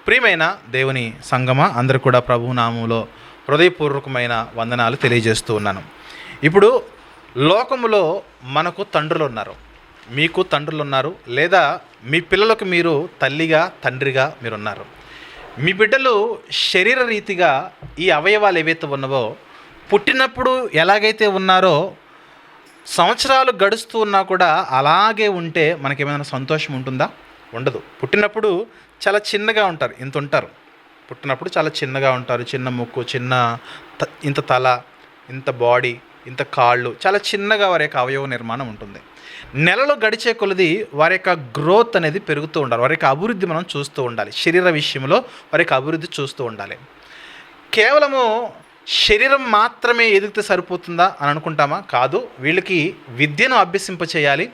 ప్రియమైన దేవుని సంగమ అందరూ కూడా ప్రభు నామములో హృదయపూర్వకమైన వందనాలు తెలియజేస్తూ ఉన్నాను. ఇప్పుడు లోకములో మనకు తండ్రులు ఉన్నారు, మీకు తండ్రులు ఉన్నారు, లేదా మీ పిల్లలకు మీరు తల్లిగా తండ్రిగా మీరున్నారు. మీ బిడ్డలు శరీర రీతిగా ఈ అవయవాలు ఏవైతే ఉన్నావో పుట్టినప్పుడు ఎలాగైతే ఉన్నారో సంవత్సరాలు గడుస్తూ ఉన్నా కూడా అలాగే ఉంటే మనకేమైనా సంతోషం ఉంటుందా? ఉండదు. పుట్టినప్పుడు చాలా చిన్నగా ఉంటారు, ఇంత ఉంటారు. పుట్టినప్పుడు చాలా చిన్నగా ఉంటారు, చిన్న ముక్కు, ఇంత తల, ఇంత బాడీ, ఇంత కాళ్ళు, చాలా చిన్నగా వారి యొక్క అవయవ నిర్మాణం ఉంటుంది. నెలలు గడిచే కొలది వారి యొక్క గ్రోత్ అనేది పెరుగుతూ ఉండాలి, వారి యొక్క అభివృద్ధి మనం చూస్తూ ఉండాలి. శరీర విషయంలో వారి యొక్క అభివృద్ధి చూస్తూ ఉండాలి. కేవలము శరీరం మాత్రమే ఎదిగితే సరిపోతుందా అని అనుకుంటామా? కాదు. వీళ్ళకి విద్యను అభ్యసింపచేయాలి,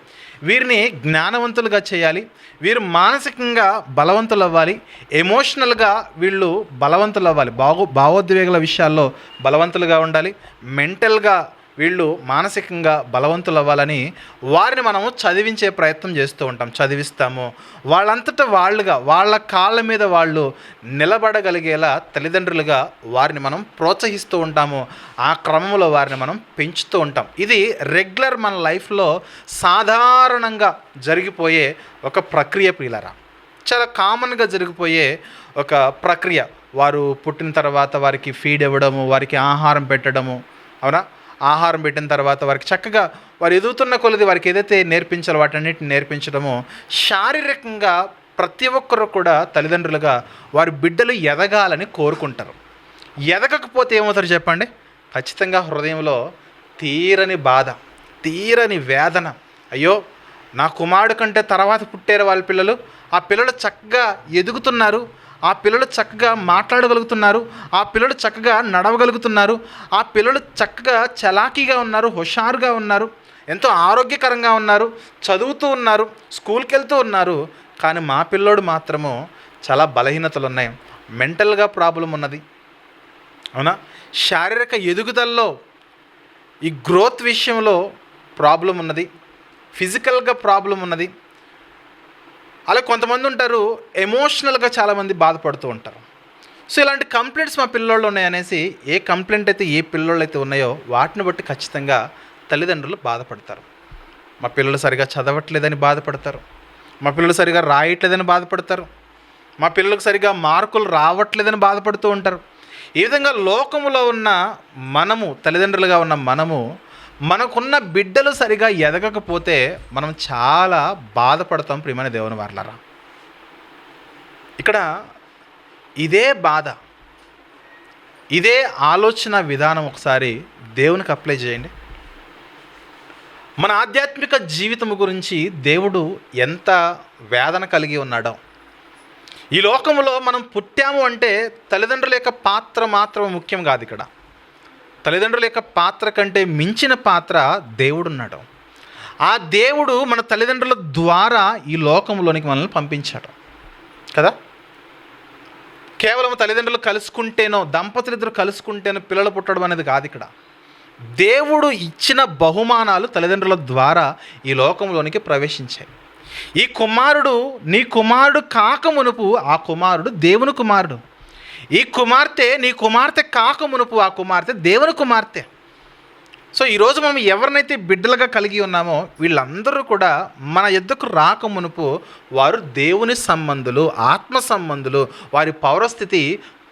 వీరిని జ్ఞానవంతులుగా చేయాలి, వీరు మానసికంగా బలవంతులు అవ్వాలి, ఎమోషనల్గా వీళ్ళు బలవంతులు అవ్వాలి, భావోద్వేగాల విషయాల్లో బలవంతులుగా ఉండాలి, మెంటల్గా వీళ్ళు మానసికంగా బలవంతులు అవ్వాలని వారిని మనము చదివించే ప్రయత్నం చేస్తూ ఉంటాం, చదివిస్తాము. వాళ్ళంతటా వాళ్ళుగా వాళ్ళ కాళ్ళ మీద వాళ్ళు నిలబడగలిగేలా తల్లిదండ్రులుగా వారిని మనం ప్రోత్సహిస్తూ ఉంటాము. ఆ క్రమంలో వారిని మనం పెంచుతూ ఉంటాం. ఇది రెగ్యులర్ మన లైఫ్లో సాధారణంగా జరిగిపోయే ఒక ప్రక్రియ ప్రియులారా, చాలా కామన్గా జరిగిపోయే ఒక ప్రక్రియ. వారు పుట్టిన తర్వాత వారికి ఫీడ్ ఇవ్వడము, వారికి ఆహారం పెట్టడము, అవునా? ఆహారం పెట్టిన తర్వాత వారికి చక్కగా వారు ఎదుగుతున్న కొలది వారికి ఏదైతే నేర్పించాలో వాటన్నిటిని నేర్పించడము. శారీరకంగా ప్రతి ఒక్కరు కూడా తల్లిదండ్రులుగా వారి బిడ్డలు ఎదగాలని కోరుకుంటారు. ఎదగకపోతే ఏమవుతారు చెప్పండి? ఖచ్చితంగా హృదయంలో తీరని బాధ, తీరని వేదన. అయ్యో, నా కుమారుడు కంటే తర్వాత పుట్టారు వాళ్ళ పిల్లలు, ఆ పిల్లలు చక్కగా ఎదుగుతున్నారు, ఆ పిల్లలు చక్కగా మాట్లాడగలుగుతున్నారు, ఆ పిల్లలు చక్కగా నడవగలుగుతున్నారు, ఆ పిల్లలు చక్కగా చలాకీగా ఉన్నారు, హుషారుగా ఉన్నారు, ఎంతో ఆరోగ్యకరంగా ఉన్నారు, చదువుతూ ఉన్నారు, స్కూల్కి వెళ్తూ ఉన్నారు. కానీ మా పిల్లోడు మాత్రము చాలా బలహీనతలు ఉన్నాయి, మెంటల్గా ప్రాబ్లం ఉన్నది, అవునా? శారీరక ఎదుగుదలలో ఈ గ్రోత్ విషయంలో ప్రాబ్లం ఉన్నది, ఫిజికల్గా ప్రాబ్లం ఉన్నది. అలా కొంతమంది ఉంటారు, ఎమోషనల్గా చాలామంది బాధపడుతూ ఉంటారు. సో ఇలాంటి కంప్లైంట్స్ మా పిల్లోళ్ళు ఉన్నాయనేసి ఏ కంప్లైంట్ అయితే ఏ పిల్లోళ్ళు అయితే ఉన్నాయో వాటిని బట్టి ఖచ్చితంగా తల్లిదండ్రులు బాధపడతారు. మా పిల్లలు సరిగా చదవట్లేదని బాధపడతారు, మా పిల్లలు సరిగా రాయట్లేదని బాధపడతారు, మా పిల్లలకు సరిగా మార్కులు రావట్లేదని బాధపడుతూ ఉంటారు. ఈ విధంగా లోకములో ఉన్న మనము, తల్లిదండ్రులుగా ఉన్న మనము, మనకున్న బిడ్డలు సరిగా ఎదగకపోతే మనం చాలా బాధపడతాం. ప్రియమైన దేవుని వారలారా, ఇక్కడ ఇదే బాధ, ఇదే ఆలోచన విధానం ఒకసారి దేవునికి అప్లై చేయండి. మన ఆధ్యాత్మిక జీవితం గురించి దేవుడు ఎంత వేదన కలిగి ఉన్నాడో. ఈ లోకంలో మనం పుట్టాము అంటే తల్లిదండ్రుల యొక్క పాత్ర మాత్రం ముఖ్యం కాదు. ఇక్కడ తల్లిదండ్రుల యొక్క పాత్ర కంటే మించిన పాత్ర దేవుడున్నాడు. ఆ దేవుడు మన తల్లిదండ్రుల ద్వారా ఈ లోకంలోనికి మనల్ని పంపించాడు కదా. కేవలం తల్లిదండ్రులు కలుసుకుంటేనో, దంపతులిద్దరు కలుసుకుంటేనో పిల్లలు పుట్టడం అనేది కాదు. ఇక్కడ దేవుడు ఇచ్చిన బహుమానాలు తల్లిదండ్రుల ద్వారా ఈ లోకంలోనికి ప్రవేశించాయి. ఈ కుమారుడు నీ కుమారుడు కాక మునుపు ఆ కుమారుడు దేవుని కుమారుడు, ఈ కుమార్తె నీ కుమార్తె కాక మునుపు ఆ కుమార్తె దేవుని కుమార్తె. సో ఈరోజు మనం ఎవరినైతే బిడ్డలుగా కలిగి ఉన్నామో వీళ్ళందరూ కూడా మన యొద్దకు రాక మునుపు వారు దేవుని సంబంధులు, ఆత్మ సంబంధులు, వారి పౌరస్థితి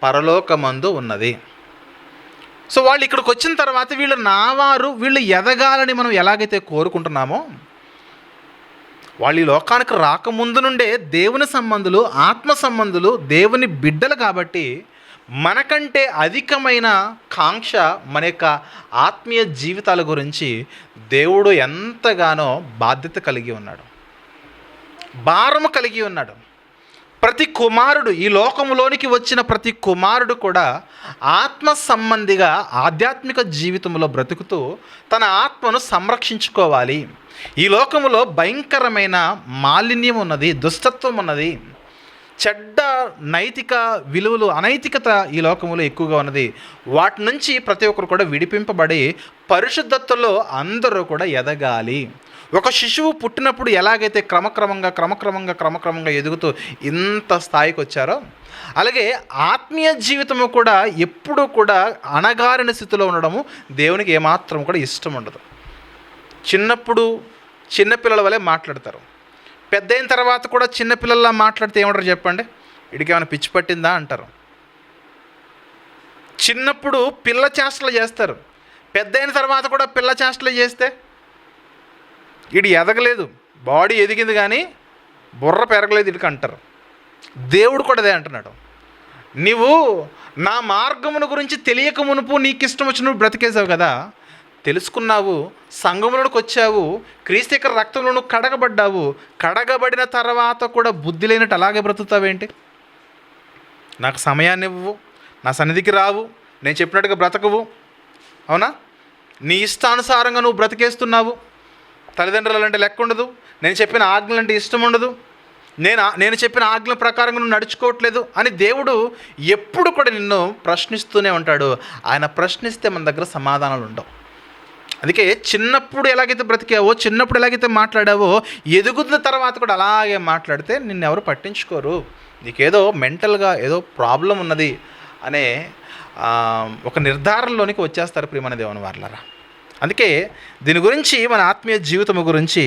పరలోకమందు ఉన్నది. సో వాళ్ళు ఇక్కడికి వచ్చిన తర్వాత వీళ్ళు నావారు, వీళ్ళు ఎదగాలని మనం ఎలాగైతే కోరుకుంటున్నామో వాళ్ళు ఈ లోకానికి రాకముందు నుండే దేవుని సంబంధులు, ఆత్మ సంబంధులు, దేవుని బిడ్డలు. కాబట్టి మనకంటే అధికమైన కాంక్ష మన యొక్క ఆత్మీయ జీవితాల గురించి దేవుడు ఎంతగానో బాధ్యత కలిగి ఉన్నాడు, భారము కలిగి ఉన్నాడు. ప్రతి కుమారుడు, ఈ లోకంలోనికి వచ్చిన ప్రతి కుమారుడు కూడా ఆత్మ సంబంధిగా ఆధ్యాత్మిక జీవితంలో బ్రతుకుతూ తన ఆత్మను సంరక్షించుకోవాలి. ఈ లోకములో భయంకరమైన మాలిన్యం ఉన్నది, దుష్టత్వం ఉన్నది, చెడ్డ నైతిక విలువలు, అనైతికత ఈ లోకములో ఎక్కువగా ఉన్నది. వాటి నుంచి ప్రతి ఒక్కరు కూడా విడిపింపబడి పరిశుద్ధతలో అందరూ కూడా ఎదగాలి. ఒక శిశువు పుట్టినప్పుడు ఎలాగైతే క్రమక్రమంగా ఎదుగుతూ ఇంత స్థాయికి వచ్చారో, అలాగే ఆత్మీయ జీవితము కూడా ఎప్పుడూ కూడా అణగారిన స్థితిలో ఉండడము దేవునికి ఏమాత్రం కూడా ఇష్టం ఉండదు. చిన్నప్పుడు చిన్నపిల్లల వలె మాట్లాడతారు. పెద్ద అయిన తర్వాత కూడా చిన్నపిల్లల్లా మాట్లాడితే ఏమంటారు చెప్పండి? వీడికి ఏమైనా పిచ్చి పట్టిందా అంటారు. చిన్నప్పుడు పిల్ల చేష్టలు చేస్తారు. పెద్ద అయిన తర్వాత కూడా పిల్ల చేష్టలు చేస్తే వీడు ఎదగలేదు, బాడీ ఎదిగింది కానీ బుర్ర పెరగలేదు వీడికి అంటారు. దేవుడు కూడా అదే అంటున్నాడు. నీవు నా మార్గమును గురించి తెలియక మునుపు నీకు ఇష్టం వచ్చి నువ్వు బ్రతికేసావు కదా, తెలుసుకున్నావు, సంఘములోకి వచ్చావు, క్రీస్తు యొక్క రక్తంలో నువ్వు కడగబడ్డావు. కడగబడిన తర్వాత కూడా బుద్ధి లేనట్టు అలాగే బ్రతుకుతావేంటి? నాకు సమయాన్ని ఇవ్వవు, నా సన్నిధికి రావు, నేను చెప్పినట్టుగా బ్రతకవు. అవునా? నీ ఇష్టానుసారంగా నువ్వు బ్రతికేస్తున్నావు. తల్లిదండ్రులంటే లెక్క ఉండదు, నేను చెప్పిన ఆజ్ఞలంటే ఇష్టం ఉండదు, నేను చెప్పిన ఆజ్ఞల ప్రకారంగా నువ్వు నడుచుకోవట్లేదు అని దేవుడు ఎప్పుడు కూడా నిన్ను ప్రశ్నిస్తూనే ఉంటాడు. ఆయన ప్రశ్నిస్తే మన దగ్గర సమాధానాలు ఉండవు. అందుకే చిన్నప్పుడు ఎలాగైతే బ్రతికావో, చిన్నప్పుడు ఎలాగైతే మాట్లాడావో, ఎదుగుతున్న తర్వాత కూడా అలాగే మాట్లాడితే నిన్నెవరు పట్టించుకోరు. నీకేదో మెంటల్గా ఏదో ప్రాబ్లం ఉన్నది అనే ఒక నిర్ధారణలోనికి వచ్చేస్తారు ప్రియమైన దేవుని వారలారా. అందుకే దీని గురించి మన ఆత్మీయ జీవితం గురించి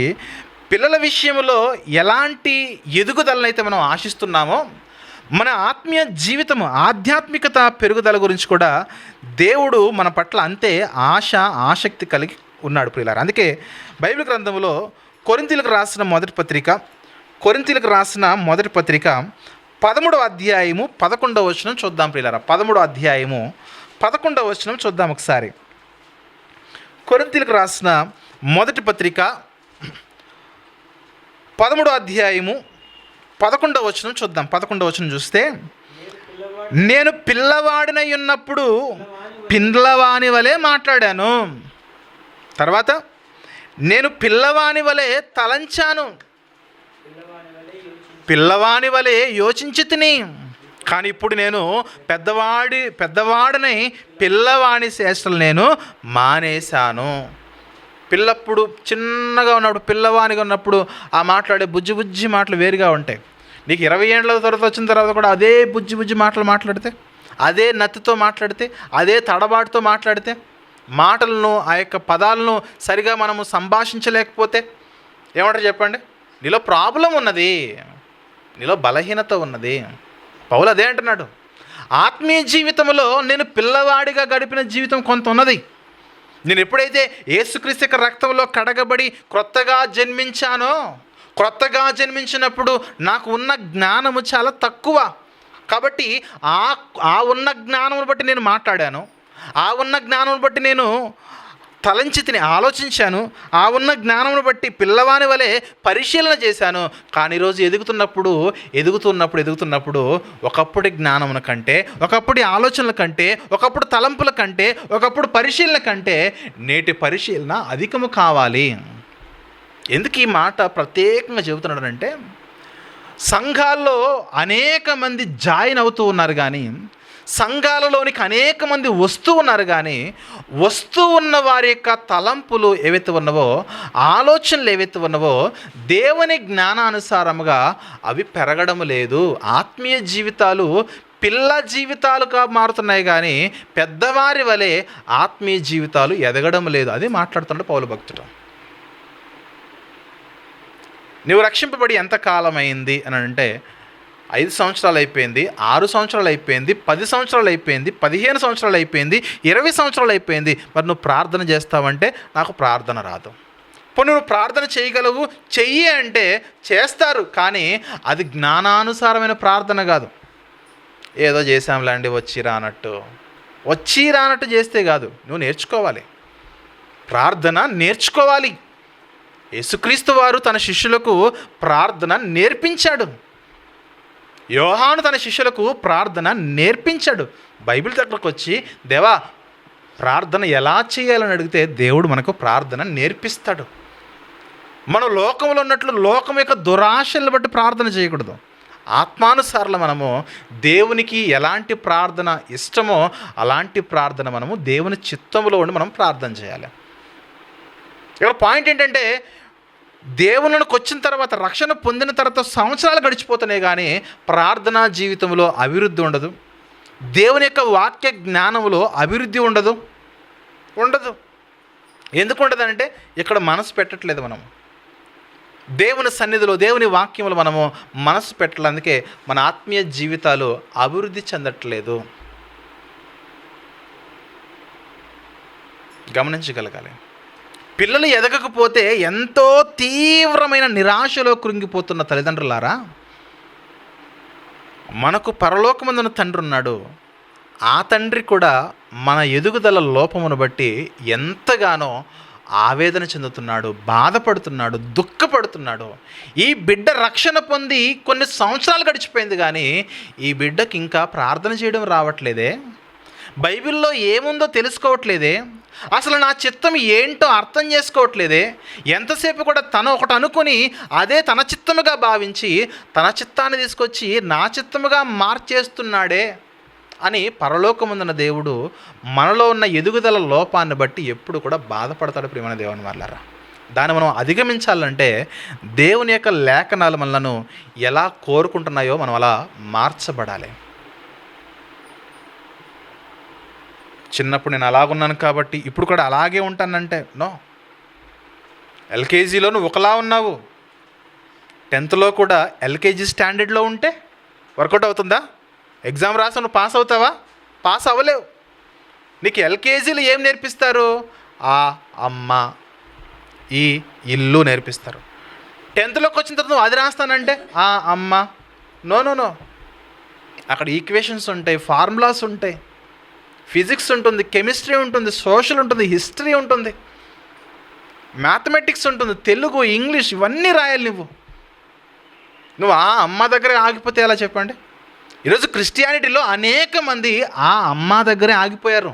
పిల్లల విషయంలో ఎలాంటి ఎదుగుదలనైతే మనం ఆశిస్తున్నామో, మన ఆత్మీయ జీవితము ఆధ్యాత్మికత పెరుగుదల గురించి కూడా దేవుడు మన పట్ల అంతే ఆసక్తి కలిగి ఉన్నాడు ప్రియులారా. అందుకే బైబిల్ గ్రంథంలో కొరింథీయులకు రాసిన మొదటి పత్రిక 13వ అధ్యాయము 11వ వచనం చూద్దాం ప్రియులారా. 13వ అధ్యాయము 11వ వచనం చూద్దాం ఒకసారి. కొరింథీయులకు రాసిన మొదటి పత్రిక 13వ అధ్యాయము 11వ వచనం చూద్దాం. 11వ వచనం చూస్తే, నేను పిల్లవాడినై ఉన్నప్పుడు పిల్లవాని వలె మాట్లాడాను, తర్వాత నేను పిల్లవాని వలె తలంచాను, పిల్లవాని వలె యోచించి తిని, కానీ ఇప్పుడు నేను పెద్దవాడినై పిల్లవాని చేష్టలు నేను మానేశాను. పిల్లప్పుడు చిన్నగా ఉన్నప్పుడు, పిల్లవానిగా ఉన్నప్పుడు ఆ మాట్లాడే బుజ్జి మాటలు వేరుగా ఉంటాయి. నీకు 20 ఏళ్ళ తర్వాత వచ్చిన తర్వాత కూడా అదే బుజ్జి మాటలు మాట్లాడితే, అదే నత్తితో మాట్లాడితే, అదే తడబాటుతో మాట్లాడితే, మాటలను ఆ యొక్క పదాలను సరిగా మనము సంభాషించలేకపోతే ఏమంటారు చెప్పండి? నీలో ప్రాబ్లం ఉన్నది, నీలో బలహీనత ఉన్నది. పౌలు అదే అంటున్నాడు. ఆత్మీయ జీవితంలో నేను పిల్లవాడిగా గడిపిన జీవితం కొంత ఉన్నది. నేను ఎప్పుడైతే యేసుక్రీస్తు యొక్క రక్తంలో కడగబడి క్రొత్తగా జన్మించినప్పుడు నాకు ఉన్న జ్ఞానము చాలా తక్కువ. కాబట్టి ఆ ఉన్న జ్ఞానమును బట్టి నేను మాట్లాడాను, ఆ ఉన్న జ్ఞానమును బట్టి నేను తలంచి తిని ఆలోచించాను, ఆ ఉన్న జ్ఞానమును బట్టి పిల్లవాని వలె పరిశీలన చేశాను. కానీ ఈరోజు ఎదుగుతున్నప్పుడు ఒకప్పుడు జ్ఞానమున కంటే, ఒకప్పుడు ఆలోచనల కంటే, ఒకప్పుడు తలంపుల కంటే, ఒకప్పుడు పరిశీలన కంటే నేటి పరిశీలన అధికము కావాలి. ఎందుకు ఈ మాట ప్రత్యేకంగా చెబుతున్నాడంటే, సంఘాల్లో అనేక మంది జాయిన్ అవుతూ ఉన్నారు, కానీ సంఘాలలోనికి అనేక మంది వస్తూ ఉన్నారు, కానీ వస్తూ ఉన్న వారి యొక్క తలంపులు ఏవైతే ఉన్నవో, ఆలోచనలు ఏవైతే ఉన్నవో దేవుని జ్ఞానానుసారముగా అవి పెరగడం లేదు. ఆత్మీయ జీవితాలు పిల్ల జీవితాలుగా మారుతున్నాయి, కానీ పెద్దవారి వలె ఆత్మీయ జీవితాలు ఎదగడం లేదు. అది మాట్లాడుతున్నాడు పౌలు భక్తుడు. నువ్వు రక్షింపబడి ఎంత కాలమైంది అని అంటే, 5 సంవత్సరాలు అయిపోయింది, 6 సంవత్సరాలు అయిపోయింది, 10 సంవత్సరాలు అయిపోయింది, 15 సంవత్సరాలు అయిపోయింది, 20 సంవత్సరాలు అయిపోయింది. మరి నువ్వు ప్రార్థన చేస్తావంటే నాకు ప్రార్థన రాదు. పోనీ నువ్వు ప్రార్థన చేయగలవు, చెయ్యి అంటే చేస్తారు, కానీ అది జ్ఞానానుసారమైన ప్రార్థన కాదు. ఏదో చేసాంలేండి వచ్చి రానట్టు చేస్తే కాదు. నువ్వు నేర్చుకోవాలి, ప్రార్థన నేర్చుకోవాలి. యేసుక్రీస్తు వారు తన శిష్యులకు ప్రార్థన నేర్పించాడు. యోహాను తన శిష్యులకు ప్రార్థన నేర్పించాడు. బైబిల్ దగ్గరకు వచ్చి దేవా ప్రార్థన ఎలా చేయాలని అడిగితే దేవుడు మనకు ప్రార్థన నేర్పిస్తాడు. మనం లోకంలో ఉన్నట్లు లోకం యొక్క దురాశలను బట్టి ప్రార్థన చేయకూడదు. ఆత్మానుసారంలో మనము దేవునికి ఎలాంటి ప్రార్థన ఇష్టమో అలాంటి ప్రార్థన మనము దేవుని చిత్తంలో ఉండి మనం ప్రార్థన చేయాలి. ఇక్కడ పాయింట్ ఏంటంటే, దేవునికి వచ్చిన తర్వాత, రక్షణ పొందిన తర్వాత సంవత్సరాలు గడిచిపోతున్నాయి కానీ ప్రార్థనా జీవితంలో అభివృద్ధి ఉండదు. దేవుని యొక్క వాక్య జ్ఞానంలో అభివృద్ధి ఉండదు. ఎందుకు ఉండదంటే ఇక్కడ మనసు పెట్టట్లేదు. మనం దేవుని సన్నిధిలో, దేవుని వాక్యంలో మనము మనసు పెట్టలేదు. అందుకే మన ఆత్మీయ జీవితాలు అభివృద్ధి చెందట్లేదు. గమనించగలగాలి. పిల్లలు ఎదగకపోతే ఎంతో తీవ్రమైన నిరాశలో కృంగిపోతున్న తల్లిదండ్రులారా, మనకు పరలోకమందున తండ్రి ఉన్నాడు. ఆ తండ్రి కూడా మన ఎదుగుదల లోపమును బట్టి ఎంతగానో ఆవేదన చెందుతున్నాడు, బాధపడుతున్నాడు, దుఃఖపడుతున్నాడు. ఈ బిడ్డ రక్షణ పొంది కొన్ని సంవత్సరాలు గడిచిపోయింది కానీ ఈ బిడ్డకి ఇంకా ప్రార్థన చేయడం రావట్లేదే, బైబిల్లో ఏముందో తెలుసుకోవట్లేదే, అసలు నా చిత్తం ఏంటో అర్థం చేసుకోవట్లేదే, ఎంతసేపు కూడా తను ఒకటి అనుకుని అదే తన చిత్తముగా భావించి తన చిత్తాన్ని తీసుకొచ్చి నా చిత్తముగా మార్చేస్తున్నాడే అని పరలోకముందున్న దేవుడు మనలో ఉన్న ఎదుగుదల లోపాన్ని బట్టి ఎప్పుడు కూడా బాధపడతాడు. ప్రియమైన దేవుని వాళ్ళారా, దాన్ని మనం అధిగమించాలంటే దేవుని యొక్క లేఖనాలు మనలను ఎలా కోరుకుంటున్నాయో మనం అలా మార్చబడాలి. చిన్నప్పుడు నేను అలాగున్నాను కాబట్టి ఇప్పుడు కూడా అలాగే ఉంటానంటే నో. ఎల్కేజీలో నువ్వు ఒకలా ఉన్నావు, 10th కూడా ఎల్కేజీ స్టాండర్డ్లో ఉంటే వర్కౌట్ అవుతుందా? ఎగ్జామ్ రాసి నువ్వు పాస్ అవుతావా? పాస్ అవ్వలేవు. నీకు ఎల్కేజీలో ఏం నేర్పిస్తారు? ఆ అమ్మ ఈ ఇల్లు నేర్పిస్తారు. 10th వచ్చిన తర్వాత నువ్వు అది రాస్తానంటే ఆ అమ్మ నో. అక్కడ ఈక్వేషన్స్ ఉంటాయి, ఫార్ములాస్ ఉంటాయి, ఫిజిక్స్ ఉంటుంది, కెమిస్ట్రీ ఉంటుంది, సోషల్ ఉంటుంది, హిస్టరీ ఉంటుంది, మ్యాథమెటిక్స్ ఉంటుంది, తెలుగు, ఇంగ్లీష్, ఇవన్నీ రాయాలి. నువ్వు ఆ అమ్మ దగ్గరే ఆగిపోతే ఎలా చెప్పండి? ఈరోజు క్రిస్టియానిటీలో అనేక మంది ఆ అమ్మ దగ్గరే ఆగిపోయారు.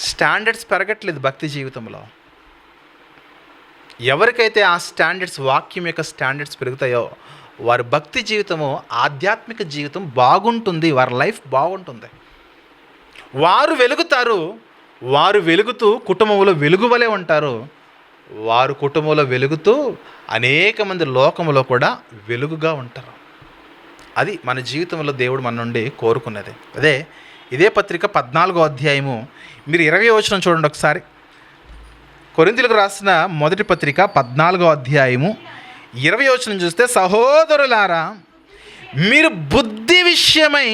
స్టాండర్డ్స్ పెరగట్లేదు భక్తి జీవితంలో. ఎవరికైతే ఆ స్టాండర్డ్స్, వాక్యం యొక్క స్టాండర్డ్స్ పెరుగుతాయో వారి భక్తి జీవితము, ఆధ్యాత్మిక జీవితం బాగుంటుంది, వారి లైఫ్ బాగుంటుంది. వారు వెలుగుతారు, వారు వెలుగుతూ కుటుంబంలో వెలుగు వలె ఉంటారు. వారు కుటుంబంలో వెలుగుతూ అనేక మంది లోకంలో కూడా వెలుగుగా ఉంటారు. అది మన జీవితంలో దేవుడు మన నుండి కోరుకున్నది. ఇదే పత్రిక 14వ అధ్యాయము మీరు 20వ వచనం చూడండి ఒకసారి. కొరింథీయులకు రాసిన మొదటి పత్రిక 14వ అధ్యాయము 20వ వచనం చూస్తే, సహోదరులారా మీరు బుద్ధి విషయమై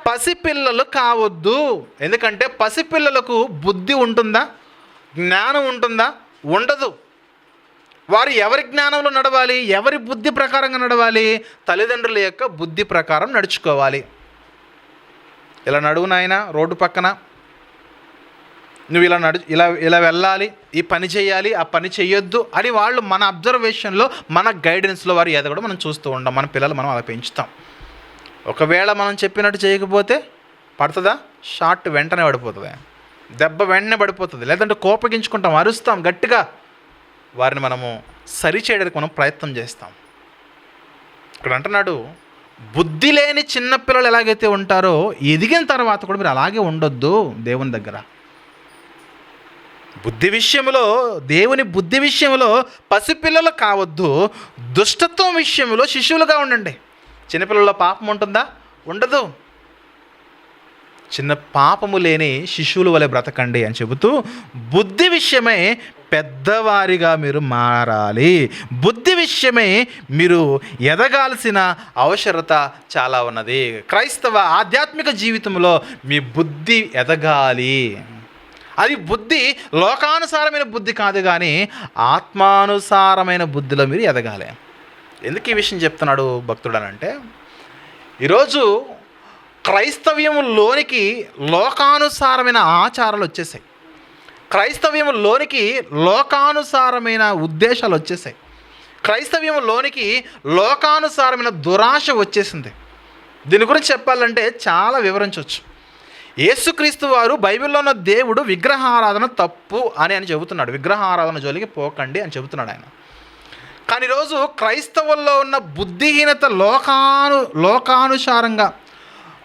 పసిపిల్లలు కావద్దు. ఎందుకంటే పసిపిల్లలకు బుద్ధి ఉంటుందా? జ్ఞానం ఉంటుందా? ఉండదు. వారు ఎవరి జ్ఞానంలో నడవాలి? ఎవరి బుద్ధి ప్రకారంగా నడవాలి? తల్లిదండ్రుల యొక్క బుద్ధి ప్రకారం నడుచుకోవాలి. ఇలా నడువు నాయన, రోడ్డు పక్కన నువ్వు ఇలా వెళ్ళాలి, ఈ పని చేయాలి, ఆ పని చేయొద్దు అని వాళ్ళు మన అబ్జర్వేషన్లో, మన గైడెన్స్లో వారు ఎదగడం మనం చూస్తూ ఉంటాం. మన పిల్లలు మనం అలా పెంచుతాం. ఒకవేళ మనం చెప్పినట్టు చేయకపోతే పడుతుందా? షార్ట్ వెంటనే పడిపోతుంది, దెబ్బ వెంటనే పడిపోతుంది. లేదంటే కోపగించుకుంటాం, అరుస్తాం గట్టిగా. వారిని మనము సరిచేయడానికి మనం ప్రయత్నం చేస్తాం. ఇక్కడ అంటున్నాడు, బుద్ధి లేని చిన్నపిల్లలు ఎలాగైతే ఉంటారో ఎదిగిన తర్వాత కూడా మీరు అలాగే ఉండొద్దు. దేవుని దగ్గర బుద్ధి విషయంలో, దేవుని బుద్ధి విషయంలో పసిపిల్లలు కావద్దు, దుష్టత్వం విషయంలో శిశువులుగా ఉండండి. చిన్నపిల్లల పాపం ఉంటుందా? ఉండదు. చిన్న పాపము లేని శిశువుల వలె బ్రతకండి అని చెబుతూ బుద్ధి విషయమై పెద్దవారిగా మీరు మారాలి. బుద్ధి విషయమై మీరు ఎదగాల్సిన అవసరత చాలా ఉన్నది. క్రైస్తవ ఆధ్యాత్మిక జీవితంలో మీ బుద్ధి ఎదగాలి. అది బుద్ధి లోకానుసారమైన బుద్ధి కాదు కానీ ఆత్మానుసారమైన బుద్ధిలో మీరు ఎదగాలి. ఎందుకు ఈ విషయం చెప్తున్నాడు భక్తుడు అంటే, ఈరోజు క్రైస్తవ్యంలోనికి లోకానుసారమైన ఆచారాలు వచ్చేసాయి. క్రైస్తవ్యంలోనికి లోకానుసారమైన ఉద్దేశాలు వచ్చేసాయి. క్రైస్తవ్యంలోనికి లోకానుసారమైన దురాశ వచ్చేసింది. దీని గురించి చెప్పాలంటే చాలా వివరించవచ్చు. యేసుక్రీస్తు వారు బైబిల్లో ఉన్న దేవుడు విగ్రహారాధన తప్పు అని చెబుతున్నాడు. విగ్రహారాధన జోలికి పోకండి అని చెబుతున్నాడు ఆయన. కానీ ఈరోజు క్రైస్తవుల్లో ఉన్న బుద్ధిహీనత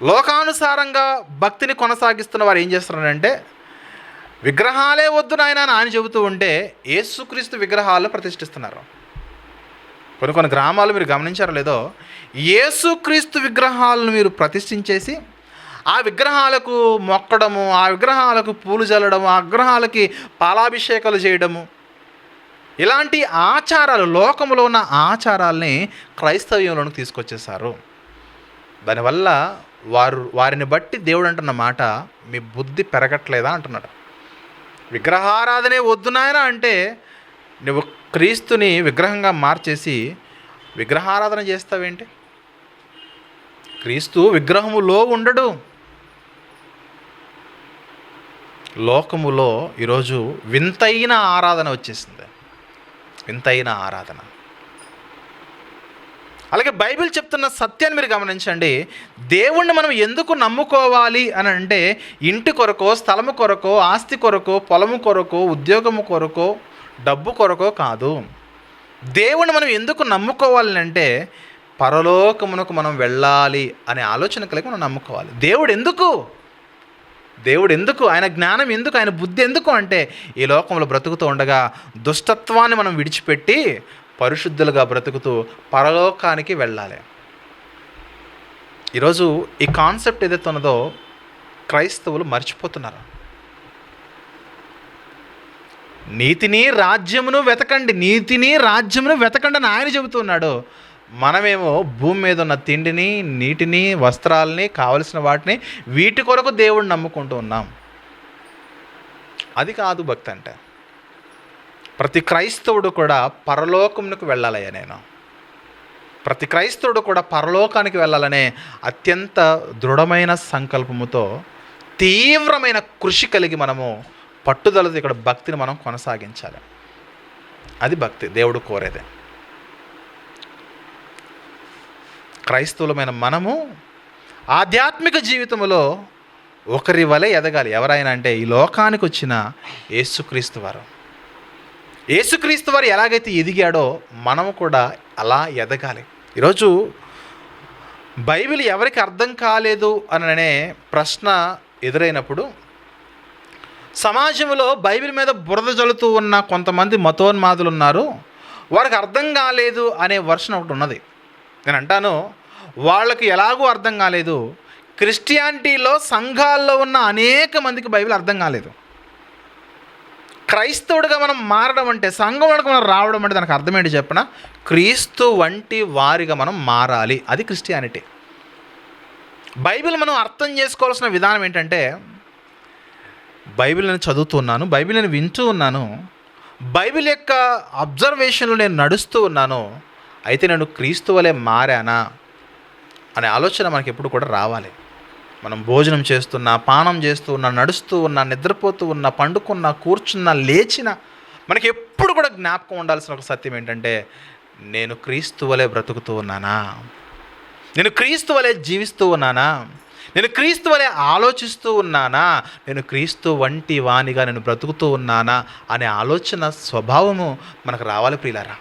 లోకానుసారంగా భక్తిని కొనసాగిస్తున్న వారు ఏం చేస్తున్నారంటే, విగ్రహాలే వద్దు నాయన అని ఆయన చెబుతూ ఉంటే యేసుక్రీస్తు విగ్రహాలు ప్రతిష్ఠిస్తున్నారు. కొన్ని గ్రామాలు మీరు గమనించారో లేదో, యేసుక్రీస్తు విగ్రహాలను మీరు ప్రతిష్ఠించేసి ఆ విగ్రహాలకు మొక్కడము, ఆ విగ్రహాలకు పూలు చల్లడము, ఆ విగ్రహాలకి పాలాభిషేకాలు చేయడము, ఇలాంటి ఆచారాలు, లోకంలో ఉన్న ఆచారాల్ని క్రైస్తవ్యంలోకి తీసుకొచ్చేసారు. దానివల్ల వారిని బట్టి దేవుడు అంటున్న మాట, మీ బుద్ధి పెరగట్లేదా అంటున్నాడు. విగ్రహారాధనే వద్దు నాయన అంటే నువ్వు క్రీస్తుని విగ్రహంగా మార్చేసి విగ్రహారాధన చేస్తావేంటి? క్రీస్తు విగ్రహములో ఉండడు. లోకములో ఈరోజు వింతైన ఆరాధన వచ్చేసింది, వింతైన ఆరాధన. అలాగే బైబిల్ చెప్తున్న సత్యాన్ని మీరు గమనించండి. దేవుణ్ణి మనం ఎందుకు నమ్ముకోవాలి అని అంటే, ఇంటి కొరకో, స్థలము కొరకో, ఆస్తి కొరకో, పొలము కొరకో, ఉద్యోగము కొరకో, డబ్బు కొరకో కాదు. దేవుణ్ణి మనం ఎందుకు నమ్ముకోవాలి అంటే, పరలోకమునకు మనం వెళ్ళాలి అనే ఆలోచన కలిగి మనం నమ్ముకోవాలి. దేవుడు ఎందుకు, ఆయన జ్ఞానం ఎందుకు, ఆయన బుద్ధి ఎందుకు అంటే, ఈ లోకంలో బ్రతుకుతూ ఉండగా దుష్టత్వాన్ని మనం విడిచిపెట్టి పరిశుద్ధులుగా బ్రతుకుతూ పరలోకానికి వెళ్ళాలి. ఈరోజు ఈ కాన్సెప్ట్ ఏదైతే ఉన్నదో క్రైస్తవులు మర్చిపోతున్నారు. నీతిని రాజ్యమును వెతకండి అని ఆయన చెబుతున్నాడు. మనమేమో భూమి మీద ఉన్న తిండిని, నీటిని, వస్త్రాలని, కావలసిన వాటిని, వీటి కొరకు దేవుడిని నమ్ముకుంటూ ఉన్నాం. అది కాదు భక్తి అంటే. ప్రతి క్రైస్తవుడు కూడా పరలోకమునకు వెళ్ళాలయ్యా. ప్రతి క్రైస్తవుడు కూడా పరలోకానికి వెళ్ళాలనే అత్యంత దృఢమైన సంకల్పముతో, తీవ్రమైన కృషి కలిగి మనము పట్టుదలతో ఇక్కడ భక్తిని మనం కొనసాగించాలి. అది భక్తి, దేవుడు కోరేదే. క్రైస్తవులమైన మనము ఆధ్యాత్మిక జీవితంలో ఒకరి వలె ఎదగాలి. ఎవరైనా అంటే ఈ లోకానికి వచ్చిన యేసుక్రీస్తు వారు ఎలాగైతే ఎదిగాడో మనము కూడా అలా ఎదగాలి. ఈరోజు బైబిల్ ఎవరికి అర్థం కాలేదు అనే ప్రశ్న ఎదురైనప్పుడు, సమాజంలో బైబిల్ మీద బురద జల్లుతూ ఉన్న కొంతమంది మతోన్మాదులు ఉన్నారు. వారికి అర్థం కాలేదు అనే వర్షన్ ఒకటి ఉన్నది. నేను అంటాను, వాళ్ళకి ఎలాగూ అర్థం కాలేదు, క్రిస్టియానిటీలో సంఘాల్లో ఉన్న అనేక మందికి బైబిల్ అర్థం కాలేదు. క్రైస్తవుడిగా మనం మారడం అంటే, సంఘంలోకి మనం రావడం అంటే దానికి అర్థం ఏంటి చెప్పిన? క్రీస్తు వంటి వారిగా మనం మారాలి. అది క్రిస్టియానిటీ. బైబిల్ మనం అర్థం చేసుకోవాల్సిన విధానం ఏంటంటే, బైబిల్ నేను చదువుతున్నాను, బైబిల్ నేను వింటూ ఉన్నాను, బైబిల్ యొక్క అబ్జర్వేషన్లో నేను నడుస్తూ ఉన్నాను, అయితే నేను క్రీస్తు వలె మారానా అనే ఆలోచన మనకి ఎప్పుడు కూడా రావాలి. మనం భోజనం చేస్తున్నా, పానం చేస్తూ ఉన్నా, నడుస్తూ ఉన్నా, నిద్రపోతూ ఉన్నా, పండుకున్నా, కూర్చున్నా, లేచినా మనకి ఎప్పుడు కూడా జ్ఞాపకం ఉండాల్సిన ఒక సత్యం ఏంటంటే, నేను క్రీస్తు వలె బ్రతుకుతూ ఉన్నానా, నేను క్రీస్తు వలె జీవిస్తూ ఉన్నానా, నేను క్రీస్తు వలె ఆలోచిస్తూ ఉన్నానా, నేను క్రీస్తు వంటి వానిగా నేను బ్రతుకుతూ ఉన్నానా అనే ఆలోచన స్వభావము మనకు రావాలి ప్రియులారా.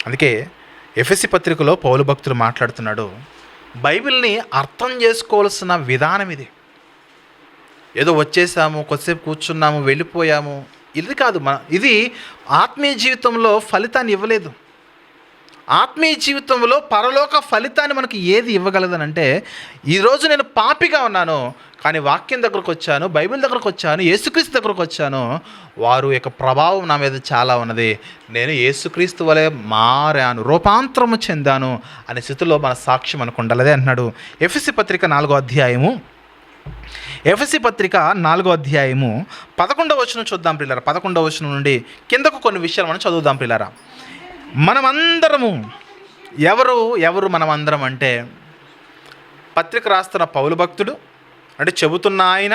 అందుకే ఎఫెసీ పత్రికలో పౌలు భక్తులు మాట్లాడుతున్నాడు, బైబిల్ని అర్థం చేసుకోవాల్సిన విధానం ఇది. ఏదో వచ్చేసాము, కొద్దిసేపు కూర్చున్నాము, వెళ్ళిపోయాము, ఇది కాదు. ఇది ఆత్మీయ జీవితంలో ఫలితాన్ని ఇవ్వలేదు. ఆత్మీయ జీవితంలో పరలోక ఫలితాన్ని మనకి ఏది ఇవ్వగలదనంటే, ఈరోజు నేను పాపిగా ఉన్నాను, కానీ వాక్యం దగ్గరకు వచ్చాను, బైబిల్ దగ్గరకు వచ్చాను, యేసుక్రీస్తు దగ్గరకు వచ్చాను, వారు యొక్క ప్రభావం నా మీద చాలా ఉన్నది, నేను యేసుక్రీస్తు వలె మారాను, రూపాంతరము చెందాను అనే స్థితిలో మన సాక్ష్యం మనకు ఉండాలదే అంటున్నాడు. ఎఫెసీ పత్రిక 4వ అధ్యాయము 11వ వచనం చూద్దాం ప్రియులారా. 11వ వచనం నుండి కిందకు కొన్ని విషయాలు మనం చదువుదాం ప్రియులారా. మనమందరము ఎవరు మనమందరం అంటే, పత్రిక రాస్తున్న పౌలు భక్తుడు అంటే చెబుతున్న ఆయన,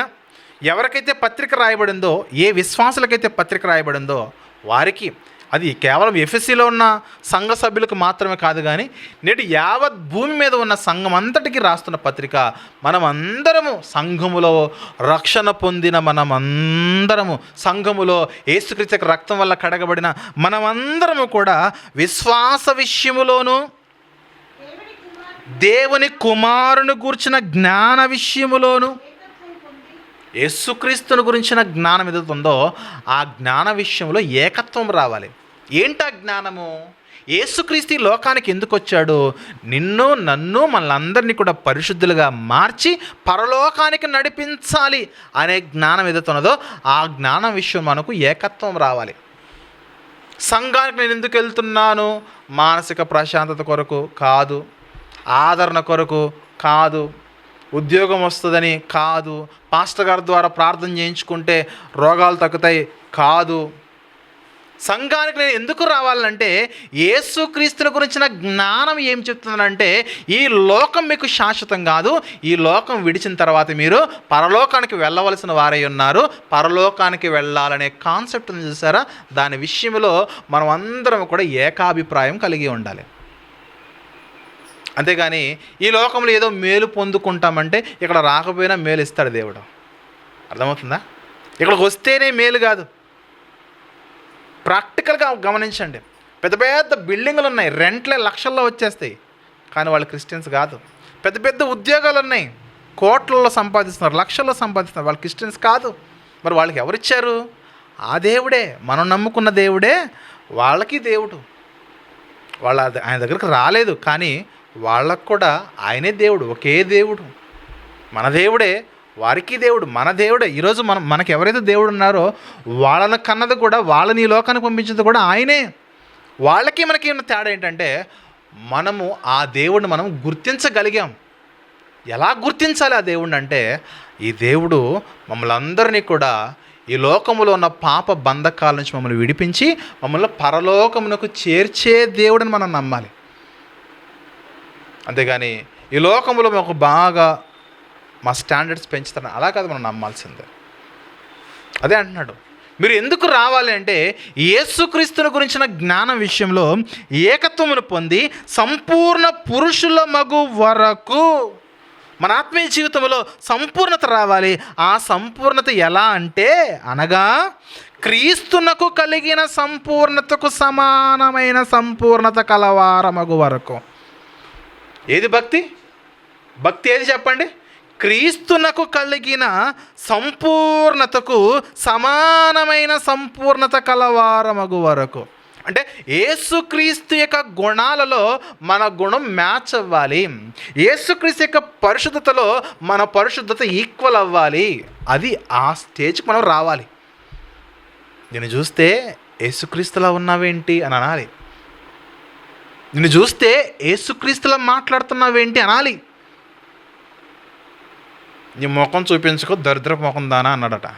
ఎవరికైతే పత్రిక రాయబడిందో, ఏ విశ్వాసులకైతే పత్రిక రాయబడిందో వారికి, అది కేవలం ఎఫెసీలో ఉన్న సంఘ సభ్యులకు మాత్రమే కాదు, కానీ నేటి యావత్ భూమి మీద ఉన్న సంఘం అంతటికి రాస్తున్న పత్రిక. మనమందరము సంఘములో రక్షణ పొందిన మనమందరము, సంఘములో యేసుక్రీస్తు రక్తం వల్ల కడగబడిన మనమందరము కూడా విశ్వాస విషయములోను, దేవుని కుమారుని గూర్చిన జ్ఞాన విషయములోను యేసుక్రీస్తుని గురించిన జ్ఞానం ఏదైతే ఉందో ఆ జ్ఞాన విషయంలో ఏకత్వం రావాలి. ఏంటా జ్ఞానము? యేసుక్రీస్తు ఈ లోకానికి ఎందుకు వచ్చాడు? నిన్ను నన్ను మనలందరినీ కూడా పరిశుద్ధులుగా మార్చి పరలోకానికి నడిపించాలి అనే జ్ఞానం ఏదైతే ఉన్నదో ఆ జ్ఞానం విషయం మనకు ఏకత్వం రావాలి. సంఘానికి నేను ఎందుకు వెళ్తున్నాను? మానసిక ప్రశాంతత కొరకు కాదు, ఆదరణ కొరకు కాదు, ఉద్యోగం వస్తుందని కాదు, పాస్టర్ గారి ద్వారా ప్రార్థన చేయించుకుంటే రోగాలు తగ్గుతాయి కాదు. సంఘానికి నేను ఎందుకు రావాలంటే యేసుక్రీస్తుని గురించిన జ్ఞానం ఏం చెప్తుందంటే ఈ లోకం మీకు శాశ్వతం కాదు, ఈ లోకం విడిచిన తర్వాత మీరు పరలోకానికి వెళ్ళవలసిన వారై ఉన్నారు, పరలోకానికి వెళ్ళాలనే కాన్సెప్ట్ ఉంది చూసారా? దాని విషయంలో మనం అందరం కూడా ఏకాభిప్రాయం కలిగి ఉండాలి. అంతేగాని ఈ లోకంలో ఏదో మేలు పొందుకుంటామంటే ఇక్కడ రాకపోయినా మేలు ఇస్తాడు దేవుడు. అర్థమవుతుందా? ఇక్కడికి వస్తేనే మేలు కాదు. ప్రాక్టికల్గా గమనించండి. పెద్ద పెద్ద బిల్డింగులు ఉన్నాయి, రెంట్లే లక్షల్లో వచ్చేస్తాయి, కానీ వాళ్ళు క్రిస్టియన్స్ కాదు. పెద్ద పెద్ద ఉద్యోగాలు ఉన్నాయి, కోట్లలో సంపాదిస్తున్నారు, లక్షల్లో సంపాదిస్తున్నారు, వాళ్ళు క్రిస్టియన్స్ కాదు. మరి వాళ్ళకి ఎవరిచ్చారు? ఆ దేవుడే, మనం నమ్ముకున్న దేవుడే వాళ్ళకి దేవుడు. వాళ్ళ ఆయన దగ్గరికి రాలేదు, కానీ వాళ్ళకు కూడా ఆయనే దేవుడు, ఒకే దేవుడు. మన దేవుడే వారికి దేవుడు, మన దేవుడే. ఈరోజు మనకు ఎవరైతే దేవుడు ఉన్నారో వాళ్ళని కన్నది కూడా, వాళ్ళని ఈ లోకానికి పంపించింది కూడా ఆయనే. వాళ్ళకి మనకి ఉన్న తేడా ఏంటంటే మనము ఆ దేవుడిని మనం గుర్తించగలిగాం. ఎలా గుర్తించాలి ఆ దేవుడిని అంటే ఈ దేవుడు మమ్మల్ని అందరినీ కూడా ఈ లోకములో ఉన్న పాప బంధకాల నుంచి మమ్మల్ని విడిపించి మమ్మల్ని పరలోకమునకు చేర్చే దేవుడిని మనం నమ్మాలి. అంతేగాని ఈ లోకంలో మాకు బాగా మా స్టాండర్డ్స్ పెంచుతాను అలా కాదు మనం నమ్మాల్సిందే. అదే అంటున్నాడు. మీరు ఎందుకు రావాలి అంటే యేసుక్రీస్తుని గురించిన జ్ఞానం విషయంలో ఏకత్వమును పొంది సంపూర్ణ పురుషుల మగు వరకు మన ఆత్మీయ జీవితంలో సంపూర్ణత రావాలి. ఆ సంపూర్ణత ఎలా అంటే అనగా క్రీస్తునకు కలిగిన సంపూర్ణతకు సమానమైన సంపూర్ణత కలవారమగు వరకు. ఏది భక్తి? భక్తి ఏది చెప్పండి? క్రీస్తునకు కలిగిన సంపూర్ణతకు సమానమైన సంపూర్ణత కలవారమగు వరకు. అంటే యేసుక్రీస్తు యొక్క గుణాలలో మన గుణం మ్యాచ్ అవ్వాలి, యేసుక్రీస్తు యొక్క పరిశుద్ధతలో మన పరిశుద్ధత ఈక్వల్ అవ్వాలి. అది ఆ స్టేజ్కి మనం రావాలి. నేను చూస్తే యేసుక్రీస్తులా ఉన్నావేంటి అని అనాలి. నిన్ను చూస్తే యేసుక్రీస్తులా మాట్లాడుతున్నావేంటి అనాలి. నీ ముఖం చూపించుకో దరిద్రపు ముఖం దానా అన్నాడట.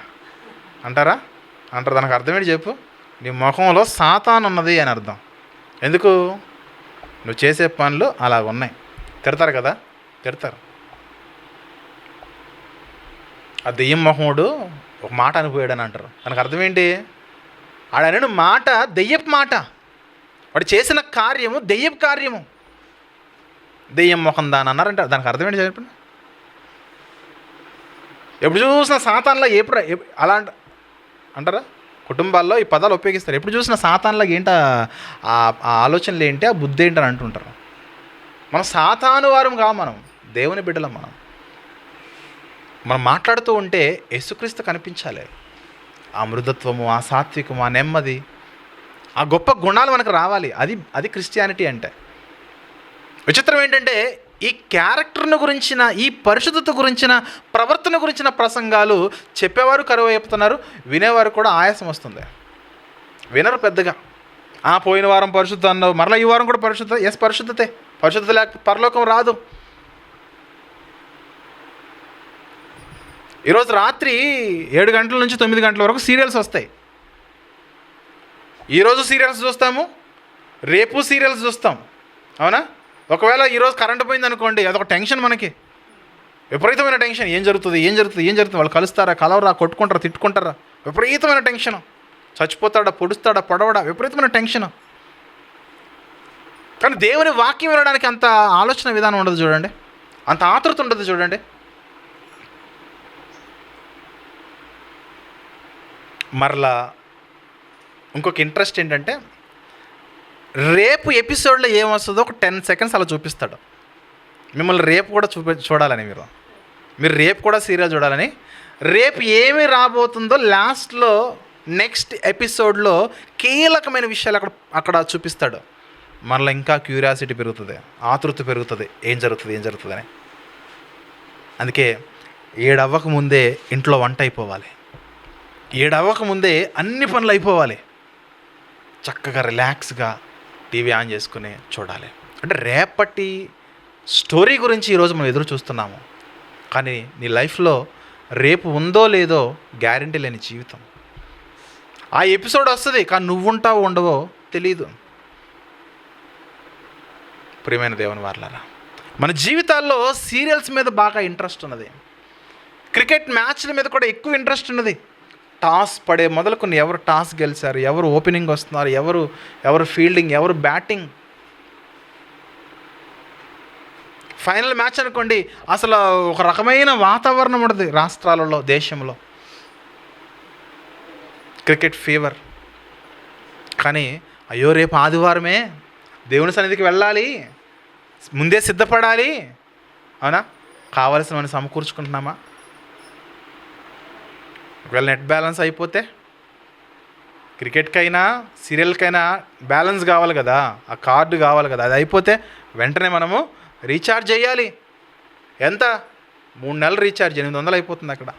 అంటారా? అంటారు. దానికి అర్థం ఏంటి చెప్పు? నీ ముఖంలో సాతాను ఉన్నది అని అర్థం. ఎందుకు? నువ్వు చేసే పనులు అలాగ ఉన్నాయి. తిడతారు కదా, తిడతారు. ఆ దెయ్యం మొహముడు ఒక మాట అనిపోయాడని అంటారు. దానికి అర్థం ఏంటి? ఆడనడు మాట దెయ్యపు మాట, వాడు చేసిన కార్యము దెయ్యపు కార్యము. దెయ్యం ముఖం దాని అన్నారంటారు. దానికి అర్థం ఏంటి చెప్పండి? ఎప్పుడు చూసినా సాతాన్లా అలా అంటారా? కుటుంబాల్లో ఈ పదాలు ఉపయోగిస్తారు. ఎప్పుడు చూసినా సాతాన్లాగా ఏంటి ఆ ఆలోచనలు ఏంటి, ఆ బుద్ధి ఏంటి అని అంటుంటారు. మనం సాతాను వారం కావు, మనం దేవుని బిడ్డలం. మనం మాట్లాడుతూ ఉంటే యేసుక్రీస్తు కనిపించాలి. ఆ మృదుత్వము, ఆ సాత్వికము, ఆ నెమ్మది, ఆ గొప్ప గుణాలు మనకు రావాలి. అది క్రిస్టియానిటీ అంటే. విచిత్రం ఏంటంటే ఈ క్యారెక్టర్ను గురించిన, ఈ పరిశుద్ధత గురించిన, ప్రవర్తన గురించిన ప్రసంగాలు చెప్పేవారు కరువు అయిపోతున్నారు, వినేవారు కూడా ఆయాసం వస్తుంది. వినరు పెద్దగా. పోయిన వారం పరిశుద్ధత అన్నావు, మరలా ఈ వారం కూడా పరిశుద్ధత. పరిశుద్ధతే. పరిశుద్ధత లేకపోతే పరలోకం రాదు. ఈరోజు రాత్రి 7 గంటల నుంచి 9 గంటల వరకు సీరియల్స్ వస్తాయి. ఈరోజు సీరియల్స్ చూస్తాము, రేపు సీరియల్స్ చూస్తాం. అవునా? ఒకవేళ ఈరోజు కరెంటు పోయింది అనుకోండి, అదొక టెన్షన్ మనకి, విపరీతమైన టెన్షన్. ఏం జరుగుతుంది? వాళ్ళు కలుస్తారా, కలవరా, కొట్టుకుంటారా, తిట్టుకుంటారా, విపరీతమైన టెన్షన్. చచ్చిపోతాడా, పొడుస్తాడా, పొడవడా, విపరీతమైన టెన్షన్. కానీ దేవుని వాక్యం వినడానికి అంత ఆలోచన విధానం ఉండదు చూడండి, అంత ఆతృత ఉండదు చూడండి. మరలా ఇంకొక ఇంట్రెస్ట్ ఏంటంటే రేపు ఎపిసోడ్లో ఏమొస్తుందో ఒక 10 సెకండ్స్ అలా చూపిస్తాడు. మిమ్మల్ని రేపు కూడా చూడాలని, మీరు రేపు కూడా సీరియల్ చూడాలని రేపు ఏమి రాబోతుందో లాస్ట్లో నెక్స్ట్ ఎపిసోడ్లో కీలకమైన విషయాలు అక్కడ చూపిస్తాడు. మరలా ఇంకా క్యూరియాసిటీ పెరుగుతుంది, ఆతృత పెరుగుతుంది, ఏం జరుగుతుంది అని. అందుకే 7 అవ్వక ముందే ఇంట్లో వంట అయిపోవాలి, 7 అవ్వక ముందే అన్ని పనులు అయిపోవాలి. చక్కగా రిలాక్స్గా టీవీ ఆన్ చేసుకుని చూడాలి. అంటే రేపటి స్టోరీ గురించి ఈరోజు మనం ఎదురు చూస్తున్నాము. కానీ నీ లైఫ్లో రేపు ఉందో లేదో గ్యారంటీ లేని జీవితం. ఆ ఎపిసోడ్ వస్తుంది, కానీ నువ్వు ఉంటావో ఉండవో తెలీదు. ప్రియమైన దేవుని వారలారా, మన జీవితాల్లో సీరియల్స్ మీద బాగా ఇంట్రెస్ట్ ఉన్నది, క్రికెట్ మ్యాచ్ల మీద కూడా ఎక్కువ ఇంట్రెస్ట్ ఉన్నది. టాస్ పడే మొదలుకొని ఎవరు టాస్ గెలిచారు, ఎవరు ఓపెనింగ్ వస్తున్నారు, ఎవరు ఫీల్డింగ్, ఎవరు బ్యాటింగ్. ఫైనల్ మ్యాచ్ అనుకోండి, అసలు ఒక రకమైన వాతావరణం ఉంటుంది రాష్ట్రాలలో, దేశంలో. Cricket fever. కానీ అయ్యో రేపు ఆదివారమే, దేవుని సన్నిధికి వెళ్ళాలి, ముందే సిద్ధపడాలి. అవునా? కావలసినవన్నీ సమకూర్చుకుంటున్నామా? ఒకవేళ నెట్ బ్యాలెన్స్ అయిపోతే, క్రికెట్కైనా సీరియల్కైనా బ్యాలెన్స్ కావాలి కదా, ఆ కార్డు కావాలి కదా, అది అయిపోతే వెంటనే మనము రీఛార్జ్ చేయాలి. ఎంత? 3 నెలలు రీఛార్జ్ 800 అయిపోతుంది అక్కడ.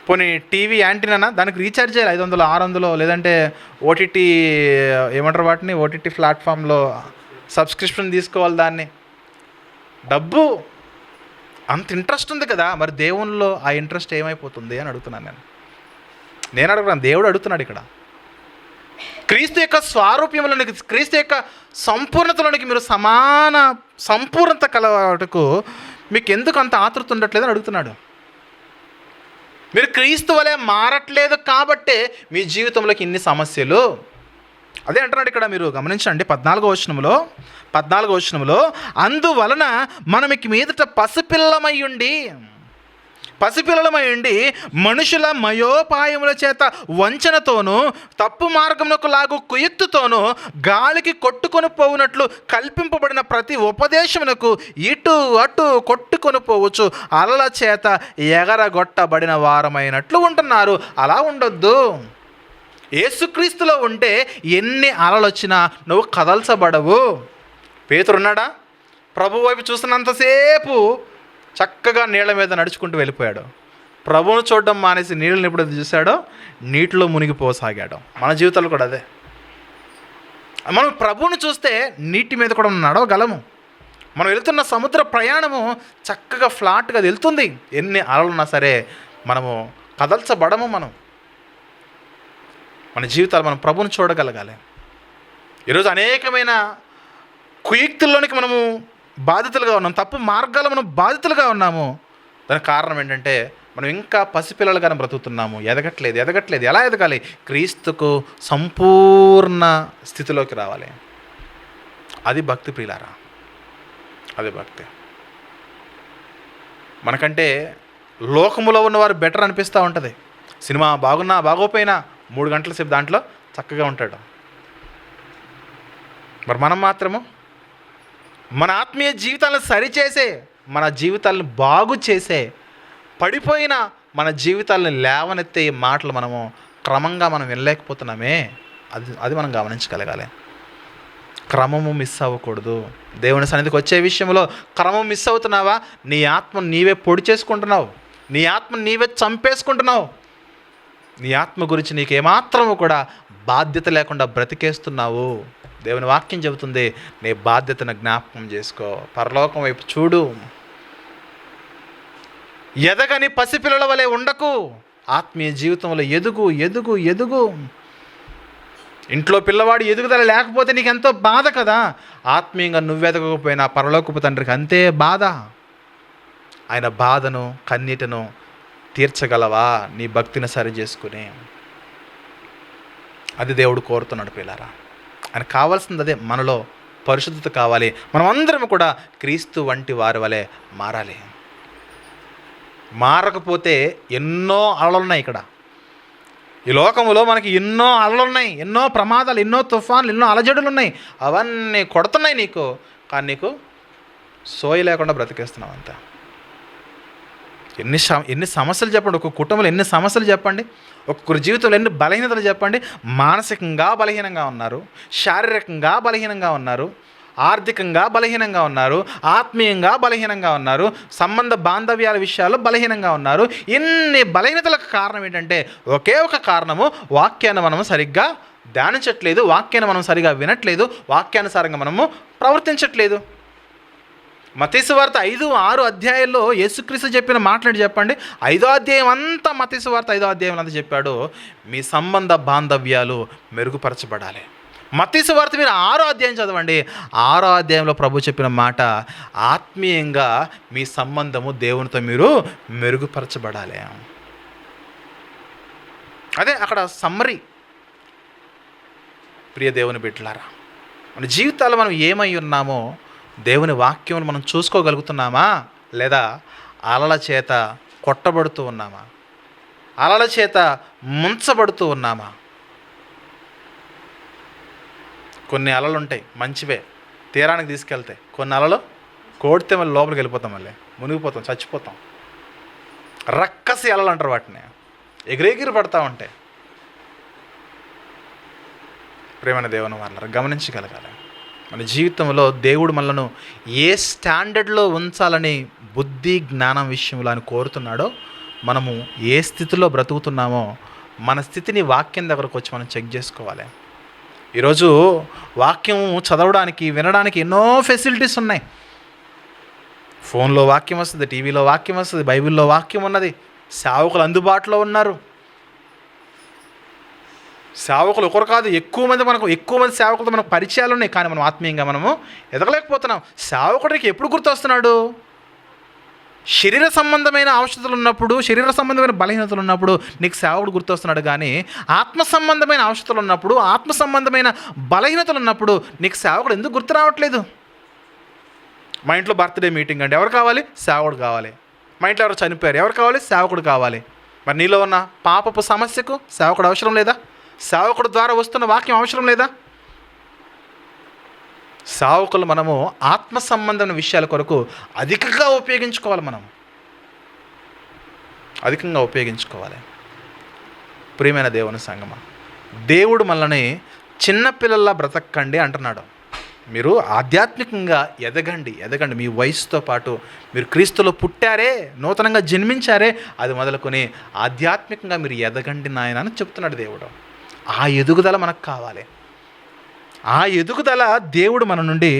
పోనీ టీవీ యాంటీనా, దానికి రీఛార్జ్ చేయాలి 500, 600, లేదంటే ఓటీటీ ఏమంటారు వాటిని, ఓటీటీ ప్లాట్ఫామ్లో సబ్స్క్రిప్షన్ తీసుకోవాలి. దాన్ని డబ్బు అంత ఇంట్రెస్ట్ ఉంది కదా, మరి దేవునిలో ఆ ఇంట్రెస్ట్ ఏమైపోతుంది అని అడుగుతున్నాను నేను అడుగుతున్నాను, దేవుడు అడుగుతున్నాడు ఇక్కడ. క్రీస్తు యొక్క స్వారూప్యంలోనికి, క్రీస్తు యొక్క సంపూర్ణతలోనికి మీరు సంపూర్ణత కలవాటకు మీకు ఎందుకు అంత ఆతృత ఉండట్లేదని అడుగుతున్నాడు. మీరు క్రీస్తు వలె మారట్లేదు కాబట్టే మీ జీవితంలోకి ఇన్ని సమస్యలు. అదే అంటున్నాడు ఇక్కడ, మీరు గమనించండి 14వ వచనంలో అందువలన మనం ఇక మీదట పసిపిల్లలమై ఉండి మనుషుల మయోపాయముల చేత వంచనతోనూ తప్పు మార్గమునకు లాగు కుయుక్తుతోనూ గాలికి కొట్టుకొని పోవునట్లు కల్పింపబడిన ప్రతి ఉపదేశమునకు ఇటు అటు కొట్టుకొని పోవచ్చు అలల చేత ఎగరగొట్టబడిన వారమైనట్లు ఉంటున్నారు. అలా ఉండొద్దు. యేసుక్రీస్తులో ఉంటే ఎన్ని అలలు వచ్చినా నువ్వు కదల్చబడవు. పేతురున్నాడా? ప్రభు వైపు చూస్తున్నంతసేపు చక్కగా నీళ్ళ మీద నడుచుకుంటూ వెళ్ళిపోయాడు. ప్రభువును చూడడం మానేసి నీళ్ళని ఎప్పుడైతే చూశాడో నీటిలో మునిగిపోసాగాడు. మన జీవితాలు కూడా అదే. మనం ప్రభువును చూస్తే నీటి మీద కూడా నడవగలము. మనం వెళ్తున్న సముద్ర ప్రయాణము చక్కగా ఫ్లాట్గా వెళ్తుంది. ఎన్ని అలలున్నా సరే మనము కదల్చబడము. మన జీవితాలు మనం ప్రభువును చూడగలగాలి. ఈరోజు అనేకమైన కుయుక్తుల్లోనికి మనము బాధితులుగా ఉన్నాం, తప్పు మార్గాలు మనం బాధితులుగా ఉన్నాము. దానికి కారణం ఏంటంటే మనం ఇంకా పసిపిల్లలుగానే బ్రతుకుతున్నాము. ఎదగట్లేదు. ఎలా ఎదగాలి? క్రీస్తుకు సంపూర్ణ స్థితిలోకి రావాలి. అది భక్తి ప్రియులారా, అది భక్తి. మనకంటే లోకములో ఉన్నవారు బెటర్ అనిపిస్తూ ఉంటుంది. సినిమా బాగున్నా బాగోపోయినా 3 గంటల సేపు దాంట్లో చక్కగా ఉంటాడు. మరి మనం మాత్రము మన ఆత్మీయ జీవితాలను సరిచేసే, మన జీవితాలను బాగు చేసే, పడిపోయిన మన జీవితాలను లేవనెత్తే మాటలు మనము క్రమంగా మనం వినలేకపోతున్నామే. అది మనం గమనించగలగాలి. క్రమము మిస్ అవ్వకూడదు. దేవుని సన్నిధికి వచ్చే విషయంలో క్రమం మిస్ అవుతున్నావా? నీ ఆత్మను నీవే పొడి చేసుకుంటున్నావు, నీ ఆత్మను నీవే చంపేసుకుంటున్నావు. నీ ఆత్మ గురించి నీకు ఏమాత్రము కూడా బాధ్యత లేకుండా బ్రతికేస్తున్నావు. దేవుని వాక్యం చెబుతుంది, నీ బాధ్యతను జ్ఞాపకం చేసుకో, పరలోకం వైపు చూడు. ఎదగని పసిపిల్లల వలె ఉండకు. ఆత్మీయ జీవితంలో ఎదుగు. ఇంట్లో పిల్లవాడు ఎదుగుదల లేకపోతే నీకు ఎంతో బాధ కదా. ఆత్మీయంగా నువ్వెదగకపోయినా పరలోకపు తండ్రికి అంతే బాధ. ఆయన బాధను కన్నీటను తీర్చగలవా నీ భక్తిని సరి చేసుకుని? అది దేవుడు కోరుతున్నాడు పిల్లారా. ఆయన కావాల్సింది అదే. మనలో పరిశుద్ధత కావాలి. మనం అందరం కూడా క్రీస్తు వంటి వారి వలె మారాలి. మారకపోతే ఎన్నో అలలున్నాయి ఇక్కడ. ఈ లోకములో మనకి ఎన్నో అలలున్నాయి, ఎన్నో ప్రమాదాలు, ఎన్నో తుఫాన్లు, ఎన్నో అలజడులు ఉన్నాయి. అవన్నీ కొడుతున్నాయి నీకు, కానీ నీకు సోయి లేకుండా బ్రతికేస్తున్నావు అంతా. ఎన్ని సమస్యలు చెప్పండి, ఒక కుటుంబంలో ఎన్ని సమస్యలు చెప్పండి, ఒక్కొక్కరి జీవితంలో ఎన్ని బలహీనతలు చెప్పండి. మానసికంగా బలహీనంగా ఉన్నారు, శారీరకంగా బలహీనంగా ఉన్నారు, ఆర్థికంగా బలహీనంగా ఉన్నారు, ఆత్మీయంగా బలహీనంగా ఉన్నారు, సంబంధ బాంధవ్యాల విషయాల్లో బలహీనంగా ఉన్నారు. ఇన్ని బలహీనతలకు కారణం ఏంటంటే ఒకే ఒక కారణము, వాక్యాన్ని మనం సరిగ్గా ధ్యానించట్లేదు, వాక్యాన్ని మనం సరిగ్గా వినట్లేదు, వాక్యానుసారంగా మనము ప్రవర్తించట్లేదు. మత్తయి సువార్త 5-6 అధ్యాయాల్లో యేసుక్రీస్తు చెప్పిన మాట్లాడి చెప్పండి. 5వ అధ్యాయం అంతా మత్తయి సువార్త 5వ అధ్యాయం అంతా చెప్పాడు, మీ సంబంధ బాంధవ్యాలు మెరుగుపరచబడాలి. మత్తయి సువార్త మీరు 6వ అధ్యాయం చదవండి. 6వ అధ్యాయంలో ప్రభు చెప్పిన మాట, ఆత్మీయంగా మీ సంబంధము దేవునితో మీరు మెరుగుపరచబడాలి. అదే అక్కడ సమ్మరీ. ప్రియ దేవుని బిడ్డలారా, మన జీవితాల్లో మనం ఏమై ఉన్నామో దేవుని వాక్యం మనం చూసుకోగలుగుతున్నామా, లేదా అలల చేత కొట్టబడుతూ ఉన్నామా, అలల చేత ముంచబడుతూ ఉన్నామా? కొన్ని అలలు ఉంటాయి మంచివే, తీరానికి తీసుకెళ్తాయి. కొన్ని అలలు కోడితే మళ్ళీ లోపలికి వెళ్ళిపోతాం, మళ్ళీ మునిగిపోతాం, చచ్చిపోతాం. రక్కసి అలలు అంటారు వాటిని, ఎగిరెగిరి పడతా ఉంటాయి. ప్రేమైన దేవుని వాళ్ళ గమనించగలగాలి, మన జీవితంలో దేవుడు మనలను ఏ స్టాండర్డ్లో ఉంచాలని బుద్ధి జ్ఞానం విషయంలో అని కోరుతున్నాడో, మనము ఏ స్థితిలో బ్రతుకుతున్నామో మన స్థితిని వాక్యం దగ్గరకు వచ్చి మనం చెక్ చేసుకోవాలి. ఈరోజు వాక్యం చదవడానికి వినడానికి ఎన్నో ఫెసిలిటీస్ ఉన్నాయి. ఫోన్లో వాక్యం వస్తుంది, టీవీలో వాక్యం వస్తుంది, బైబిల్లో వాక్యం ఉన్నది, సేవకులు అందుబాటులో ఉన్నారు. సేవకులు ఒకరు కాదు, ఎక్కువ మంది సేవకులతో మనకు పరిచయాలు ఉన్నాయి, కానీ మనం ఆత్మీయంగా మనము ఎదగలేకపోతున్నాం. సేవకుడికి ఎప్పుడు గుర్తొస్తున్నాడు? శరీర సంబంధమైన అవసరతలు ఉన్నప్పుడు, శరీర సంబంధమైన బలహీనతలు ఉన్నప్పుడు నీకు సేవకుడు గుర్తొస్తున్నాడు. కానీ ఆత్మ సంబంధమైన అవసరతలు ఉన్నప్పుడు, ఆత్మ సంబంధమైన బలహీనతలు ఉన్నప్పుడు నీకు సేవకుడు ఎందుకు గుర్తు రావట్లేదు? మా ఇంట్లో బర్త్డే మీటింగ్ అంటే ఎవరు కావాలి? సేవకుడు కావాలి. మా ఇంట్లో ఎవరు చనిపోయారు, ఎవరు కావాలి? సేవకుడు కావాలి. మరి నీలో ఉన్న పాపపు సమస్యకు సేవకుడు అవసరం లేదా? సేవకుడు ద్వారా వస్తున్న వాక్యం అవసరం లేదా? సేవకులు మనము ఆత్మ సంబంధమైన విషయాల కొరకు అధికంగా ఉపయోగించుకోవాలి. ప్రియమైన దేవుని సంగమా, దేవుడు మనల్ని చిన్నపిల్లల్లా బ్రతకండి అంటున్నాడు. మీరు ఆధ్యాత్మికంగా ఎదగండి. మీ వయసుతో పాటు మీరు క్రీస్తులో పుట్టారే, నూతనంగా జన్మించారే, అది మొదలుకొని ఆధ్యాత్మికంగా మీరు ఎదగండి నాయన అని చెప్తున్నాడు దేవుడు. ఆ ఎదుగుదల మనకు కావాలి. ఆ ఎదుగుదల దేవుడు మన నుండి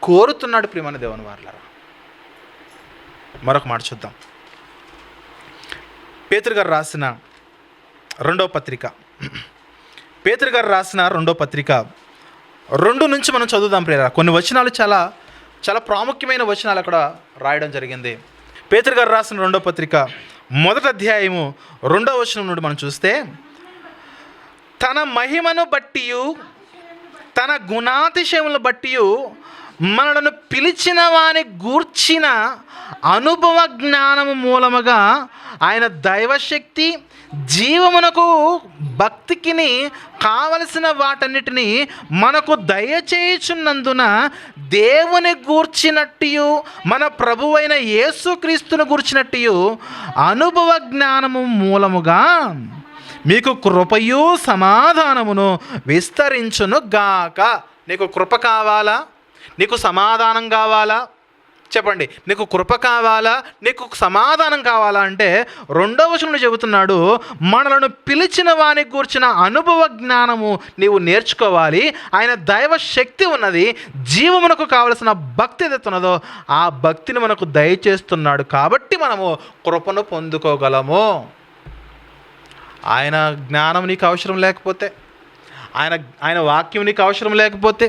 కోరుతున్నాడు. ప్రియమైన దేవుని వారలారా, మరొక మాట చూద్దాం. పేతురు గారు రాసిన రెండో పత్రిక 2 నుంచి మనం చదువుదాం ప్రియరా. కొన్ని వచనాలు చాలా చాలా ప్రాముఖ్యమైన వచనాలు అక్కడ రాయడం జరిగింది. పేతురు గారు రాసిన 2వ పత్రిక 1వ అధ్యాయము 2వ వచనం నుండి మనం చూస్తే, తన మహిమను బట్టి తన గుణాతిశయములను బట్టి మనలను పిలిచిన వాని గూర్చిన అనుభవ జ్ఞానము మూలముగా ఆయన దైవశక్తి జీవమునకు భక్తికిని కావలసిన వాటన్నిటినీ మనకు దయచేయుచున్నందున దేవుని గూర్చినట్టు మన ప్రభువైన యేసుక్రీస్తును గూర్చినట్టు అనుభవ జ్ఞానము మూలముగా మీకు కృపయు సమాధానమును విస్తరించును గాక. నీకు కృప కావాలా? నీకు సమాధానం కావాలా? చెప్పండి. నీకు కృప కావాలా, నీకు సమాధానం కావాలా అంటే 2వ వచనంలో చెబుతున్నాడు, మనలను పిలిచిన వానికి కూర్చిన అనుభవ జ్ఞానము నీవు నేర్చుకోవాలి. ఆయన దైవ శక్తి ఉన్నది, జీవమునకు కావలసిన భక్తి ఏదైతే ఉన్నదో ఆ భక్తిని మనకు దయచేస్తున్నాడు. కాబట్టి మనము కృపను పొందుకోగలము. ఆయన జ్ఞానం నీకు అవసరం లేకపోతే, ఆయన వాక్యం నీకు అవసరం లేకపోతే,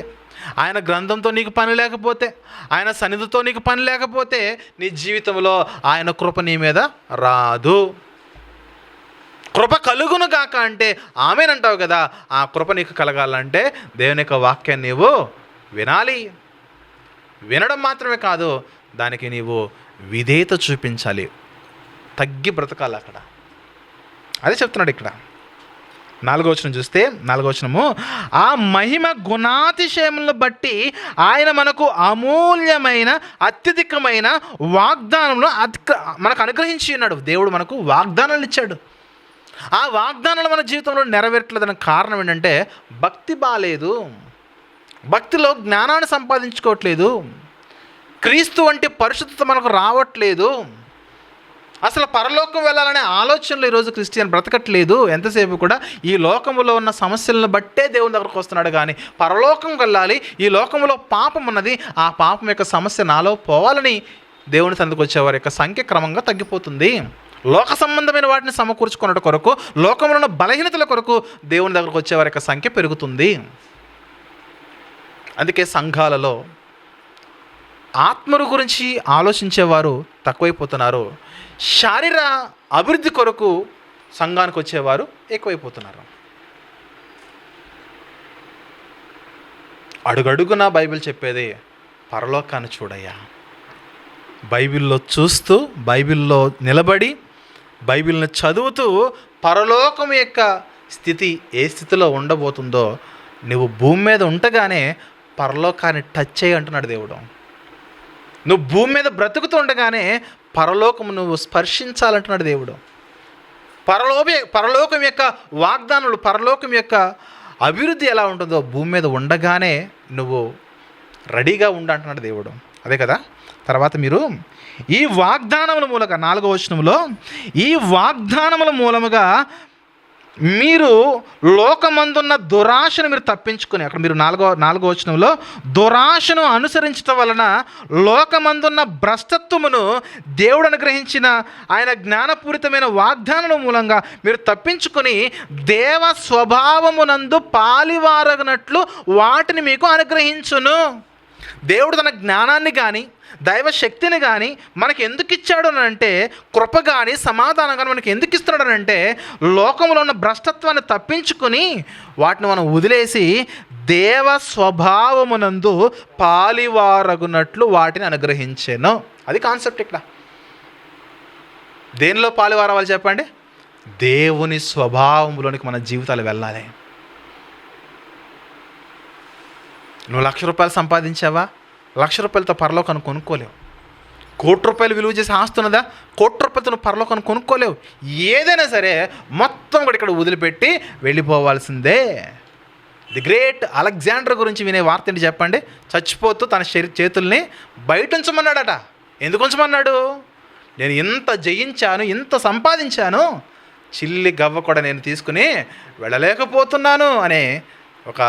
ఆయన గ్రంథంతో నీకు పని లేకపోతే, ఆయన సన్నిధితో నీకు పని లేకపోతే నీ జీవితంలో ఆయన కృప నీ మీద రాదు. కృప కలుగును గాక అంటే ఆమేనంటావు కదా. ఆ కృప నీకు కలగాలంటే దేవుని యొక్క వాక్యాన్ని నీవు వినాలి. వినడం మాత్రమే కాదు, దానికి నీవు విధేయత చూపించాలి, తగ్గి బ్రతకాలి. అక్కడ అదే చెప్తున్నాడు ఇక్కడ. 4వ వచనం చూస్తే, 4వ వచనము, ఆ మహిమ గుణాతిశయములను బట్టి ఆయన మనకు అమూల్యమైన అత్యధికమైన వాగ్దానంలో మనకు అనుగ్రహించి ఉన్నాడు. దేవుడు మనకు వాగ్దానాలు ఇచ్చాడు. ఆ వాగ్దానాలు మన జీవితంలో నెరవేర్చలేదన్న కారణం ఏంటంటే భక్తి బాలేదు, భక్తిలో జ్ఞానాన్ని సంపాదించుకోవట్లేదు, క్రీస్తు వంటి పరిశుద్ధత మనకు రావట్లేదు, అసలు పరలోకం వెళ్ళాలనే ఆలోచనలు ఈరోజు క్రిస్టియన్ బ్రతకట్లేదు. ఎంతసేపు కూడా ఈ లోకంలో ఉన్న సమస్యలను బట్టే దేవుని దగ్గరకు వస్తున్నాడు. కానీ పరలోకం వెళ్ళాలి, ఈ లోకంలో పాపం ఉన్నది, ఆ పాపం యొక్క సమస్య నాలో పోవాలని దేవుని సందుకు వచ్చేవారి యొక్క సంఖ్య క్రమంగా తగ్గిపోతుంది. లోక సంబంధమైన వాటిని సమకూర్చుకున్నట్టు కొరకు, లోకంలో ఉన్న బలహీనతల కొరకు దేవుని దగ్గరకు వచ్చేవారి యొక్క సంఖ్య పెరుగుతుంది. అందుకే సంఘాలలో ఆత్మను గురించి ఆలోచించేవారు తక్కువైపోతున్నారు, శారీర అభివృద్ధి కొరకు సంఘానికి వచ్చేవారు ఎక్కువైపోతున్నారు. అడుగడుగునా బైబిల్ చెప్పేది పరలోకాన్ని చూడయ్యా. బైబిల్లో చూస్తూ, బైబిల్లో నిలబడి, బైబిల్ని చదువుతూ పరలోకం యొక్క స్థితి ఏ స్థితిలో ఉండబోతుందో నువ్వు భూమి మీద ఉండగానే పరలోకాన్ని టచ్ చేయి అంటున్నాడు దేవుడు. నువ్వు భూమి మీద బ్రతుకుతూ ఉండగానే పరలోకము నువ్వు స్పర్శించాలంటున్నాడు దేవుడు. పరలోకం యొక్క వాగ్దానాలు, పరలోకం యొక్క అభివృద్ధి ఎలా ఉంటుందో భూమి మీద ఉండగానే నువ్వు రెడీగా ఉండంటున్నాడు దేవుడు. అదే కదా. తర్వాత మీరు ఈ వాగ్దానముల మూలంగా 4వ వచనంలో, ఈ వాగ్దానముల మూలముగా మీరు లోకమందున్న దురాశను మీరు తప్పించుకొని, అక్కడ మీరు 4వ వచనంలో, దురాశను అనుసరించటం వలన లోకమందున్న భ్రష్టత్వమును దేవుడు అనుగ్రహించిన ఆయన జ్ఞానపూరితమైన వాగ్దానాల మూలంగా మీరు తప్పించుకొని దేవ స్వభావమునందు పాలివారగినట్లు వాటిని మీకు అనుగ్రహించును. దేవుడు తన జ్ఞానాన్ని కానీ దైవ శక్తిని కానీ మనకి ఎందుకు ఇచ్చాడు అని అంటే, కృప కానీ సమాధానం కానీ మనకి ఎందుకు ఇస్తున్నాడు అని అంటే, లోకంలో ఉన్న భ్రష్టత్వాన్ని తప్పించుకొని వాటిని మనం వదిలేసి దేవ స్వభావమునందు పాలివారగునట్లు వాటిని అనుగ్రహించాను. అది కాన్సెప్ట్. ఇక్కడ దేనిలో పాలివారవాలి చెప్పండి? దేవుని స్వభావంలోనికి మన జీవితాలు వెళ్ళాలి. నువ్వు ₹1,00,000 సంపాదించావా? ₹1,00,000 పరలోకాన్ని కొనుక్కోలేవు. ₹1,00,00,000 విలువ చేసి ఆస్తున్నదా? ₹1,00,00,000 నువ్వు పరలోకాన్ని కొనుక్కోలేవు. ఏదైనా సరే మొత్తం కూడా ఇక్కడ వదిలిపెట్టి వెళ్ళిపోవాల్సిందే. ది గ్రేట్ అలెగ్జాండర్ గురించి వినే వార్త ఏంటి చెప్పండి? చచ్చిపోతూ తన చేతుల్ని బయట ఉంచమన్నాడట. ఎందుకు ఉంచమన్నాడు? నేను ఇంత జయించాను, ఇంత సంపాదించాను, చిల్లి గవ్వ కూడా నేను తీసుకుని వెళ్ళలేకపోతున్నాను అనే ఒక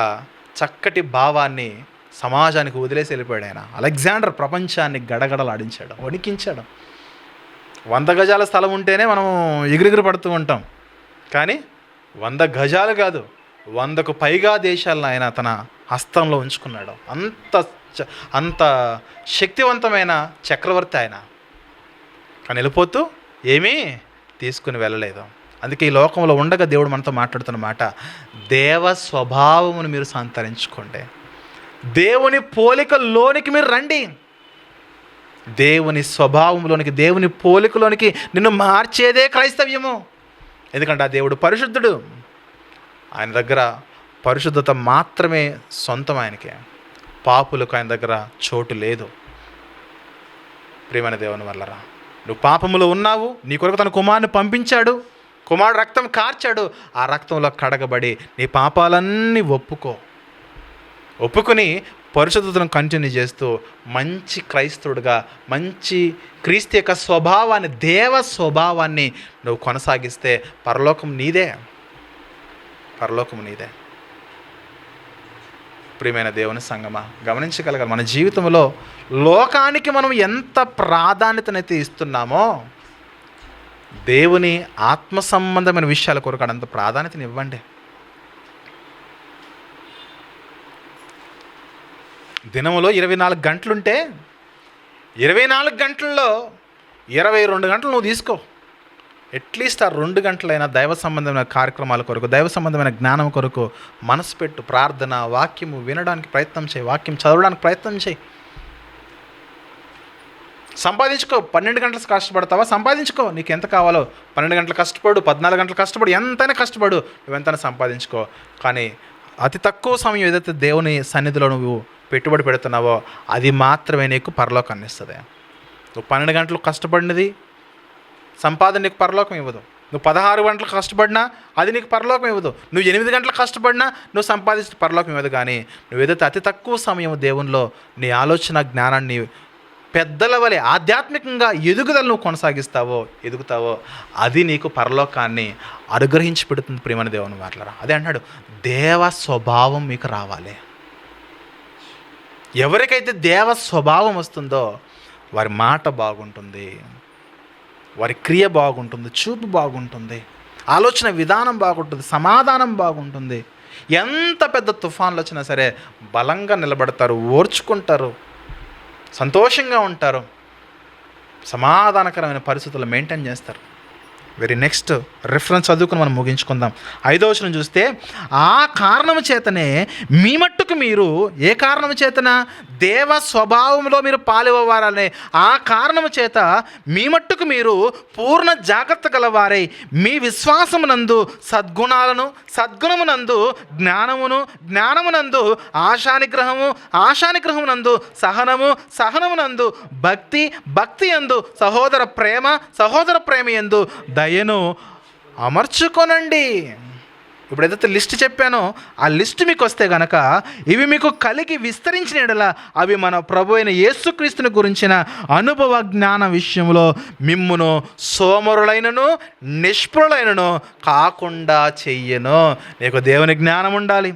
చక్కటి భావాన్ని సమాజానికి వదిలేసి వెళ్ళిపోయాడు ఆయన. అలెగ్జాండర్ ప్రపంచాన్ని గడగడలాడించాడు, వణికించాడు. 100 గజాల స్థలం ఉంటేనే మనం ఎగిరిగిరి పడుతూ ఉంటాం. కానీ 100 గజాలు కాదు, 100కు పైగా దేశాలను ఆయన తన హస్తంలో ఉంచుకున్నాడు. అంత శక్తివంతమైన చక్రవర్తి ఆయన. కానీ వెళ్ళిపోతూ ఏమీ తీసుకుని వెళ్ళలేదు. అందుకే ఈ లోకంలో ఉండగా దేవుడు మనతో మాట్లాడుతున్న మాట, దేవ స్వభావమును మీరు సంతరించుకోండి, దేవుని పోలికలోనికి మీరు రండి. దేవుని స్వభావంలోనికి, దేవుని పోలికలోనికి నిన్ను మార్చేదే క్రైస్తవ్యము. ఎందుకంటే ఆ దేవుడు పరిశుద్ధుడు. ఆయన దగ్గర పరిశుద్ధత మాత్రమే సొంతం. ఆయనకే పాపులకు ఆయన దగ్గర చోటు లేదు. ప్రియమైన దేవుని వల్లరా, నువ్వు పాపములో ఉన్నావు, నీ కొరకు తన కుమారుని పంపించాడు, కుమారుడు రక్తం కార్చాడు, ఆ రక్తంలో కడగబడి నీ పాపాలన్నీ ఒప్పుకొని పరిశుద్ధతను కంటిన్యూ చేస్తూ మంచి క్రైస్తవుడిగా, మంచి క్రీస్తు యొక్క స్వభావాన్ని, దేవ స్వభావాన్ని నువ్వు కొనసాగిస్తే పరలోకం నీదే. ప్రియమైన దేవుని సంగమా, గమనించగలగాలి మన జీవితంలో లోకానికి మనం ఎంత ప్రాధాన్యతనైతే ఇస్తున్నామో దేవుని ఆత్మ సంబంధమైన విషయాల కొరకు అంత ప్రాధాన్యతని ఇవ్వండి. దినములో 24 గంటలుంటే 24 గంటల్లో 22 గంటలు నువ్వు తీసుకో. అట్లీస్ట్ ఆ 2 గంటలైనా దైవ సంబంధమైన కార్యక్రమాల కొరకు, దైవ సంబంధమైన జ్ఞానం కొరకు మనసు పెట్టు. ప్రార్థన, వాక్యము వినడానికి ప్రయత్నం చేయి, వాక్యం చదవడానికి ప్రయత్నం చేయి. సంపాదించుకో. 12 గంటలు కష్టపడతావా? సంపాదించుకో. నీకు ఎంత కావాలో 12 గంటలు కష్టపడు, 14 గంటలు కష్టపడు, ఎంతైనా కష్టపడు, నువ్వెంతైనా సంపాదించుకో. కానీ అతి తక్కువ సమయం ఏదైతే దేవుని సన్నిధిలో నువ్వు పెట్టుబడి పెడుతున్నావో అది మాత్రమే నీకు పరలోకాన్ని ఇస్తుంది. నువ్వు 12 గంటలు కష్టపడినది సంపాదన నీకు పరలోకం ఇవ్వదు. నువ్వు 16 గంటలు కష్టపడినా అది నీకు పరలోకం ఇవ్వదు. నువ్వు 8 గంటలు కష్టపడినా నువ్వు సంపాదించిన పరలోకం ఇవ్వదు. కానీ నువ్వు ఏదైతే అతి తక్కువ సమయం దేవునిలో నీ ఆలోచన జ్ఞానాన్ని పెద్దల వలె ఆధ్యాత్మికంగా ఎదుగుదల నువ్వు ఎదుగుతావో అది నీకు పరలోకాన్ని అనుగ్రహించి పెడుతుంది. ప్రియమైన దేవుని మాట్లాడరా, అదే అంటాడు, దేవ స్వభావం మీకు రావాలి. ఎవరికైతే దేవ స్వభావం వస్తుందో వారి మాట బాగుంటుంది, వారి క్రియ బాగుంటుంది, చూపు బాగుంటుంది, ఆలోచన విధానం బాగుంటుంది, సమాధానం బాగుంటుంది. ఎంత పెద్ద తుఫాన్లు వచ్చినా సరే బలంగా నిలబడతారు, ఓర్చుకుంటారు, సంతోషంగా ఉంటారు, సమాధానకరమైన పరిస్థితులు మెయింటైన్ చేస్తారు. వెరీ నెక్స్ట్ రిఫరెన్స్ చదువుకుని మనం ముగించుకుందాం. 5వ వచనం చూస్తే, ఆ కారణము చేతనే మీ మట్టుకు మీరు, ఏ కారణము చేతన? దేవ స్వభావంలో మీరు పాలివ్వారనే ఆ కారణము చేత మీ మట్టుకు మీరు పూర్ణ జాగ్రత్త గలవారై మీ విశ్వాసమునందు సద్గుణమునందు జ్ఞానమునందు ఆశానిగ్రహమునందు సహనమునందు భక్తి యందు సహోదర ప్రేమ యందు దయను అమర్చుకొనండి. ఇప్పుడు ఏదైతే లిస్ట్ చెప్పానో ఆ లిస్ట్ మీకు వస్తే గనక ఇవి మీకు కలిగి విస్తరించిన ఎడల అవి మన ప్రభు అయిన యేసుక్రీస్తుని గురించిన అనుభవ జ్ఞాన విషయంలో మిమ్మును సోమరులైనను నిష్ఫలులైనను కాకుండా చెయ్యను. నీకు దేవుని జ్ఞానం ఉండాలి,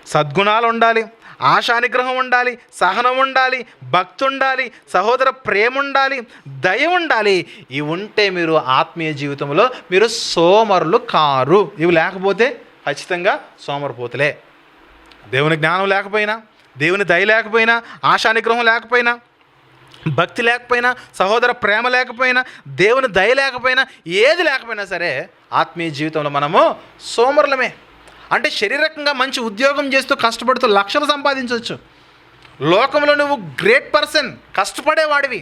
సద్గుణాలు ఉండాలి, ఆశానిగ్రహం ఉండాలి, సహనం ఉండాలి, భక్తి ఉండాలి, సహోదర ప్రేమ ఉండాలి, దయ ఉండాలి. ఇవి ఉంటే మీరు ఆత్మీయ జీవితంలో మీరు సోమరులు కారు. ఇవి లేకపోతే ఖచ్చితంగా సోమరిపోతులే. దేవుని జ్ఞానం లేకపోయినా, దేవుని దయ లేకపోయినా, ఆశానిగ్రహం లేకపోయినా, భక్తి లేకపోయినా, సహోదర ప్రేమ లేకపోయినా, దేవుని దయ లేకపోయినా, ఏది లేకపోయినా సరే ఆత్మీయ జీవితంలో మనము సోమరులమే. అంటే శారీరకంగా మంచి ఉద్యోగం చేస్తూ కష్టపడుతూ లక్షలు సంపాదించవచ్చు. లోకంలో నువ్వు గ్రేట్ పర్సన్, కష్టపడేవాడివి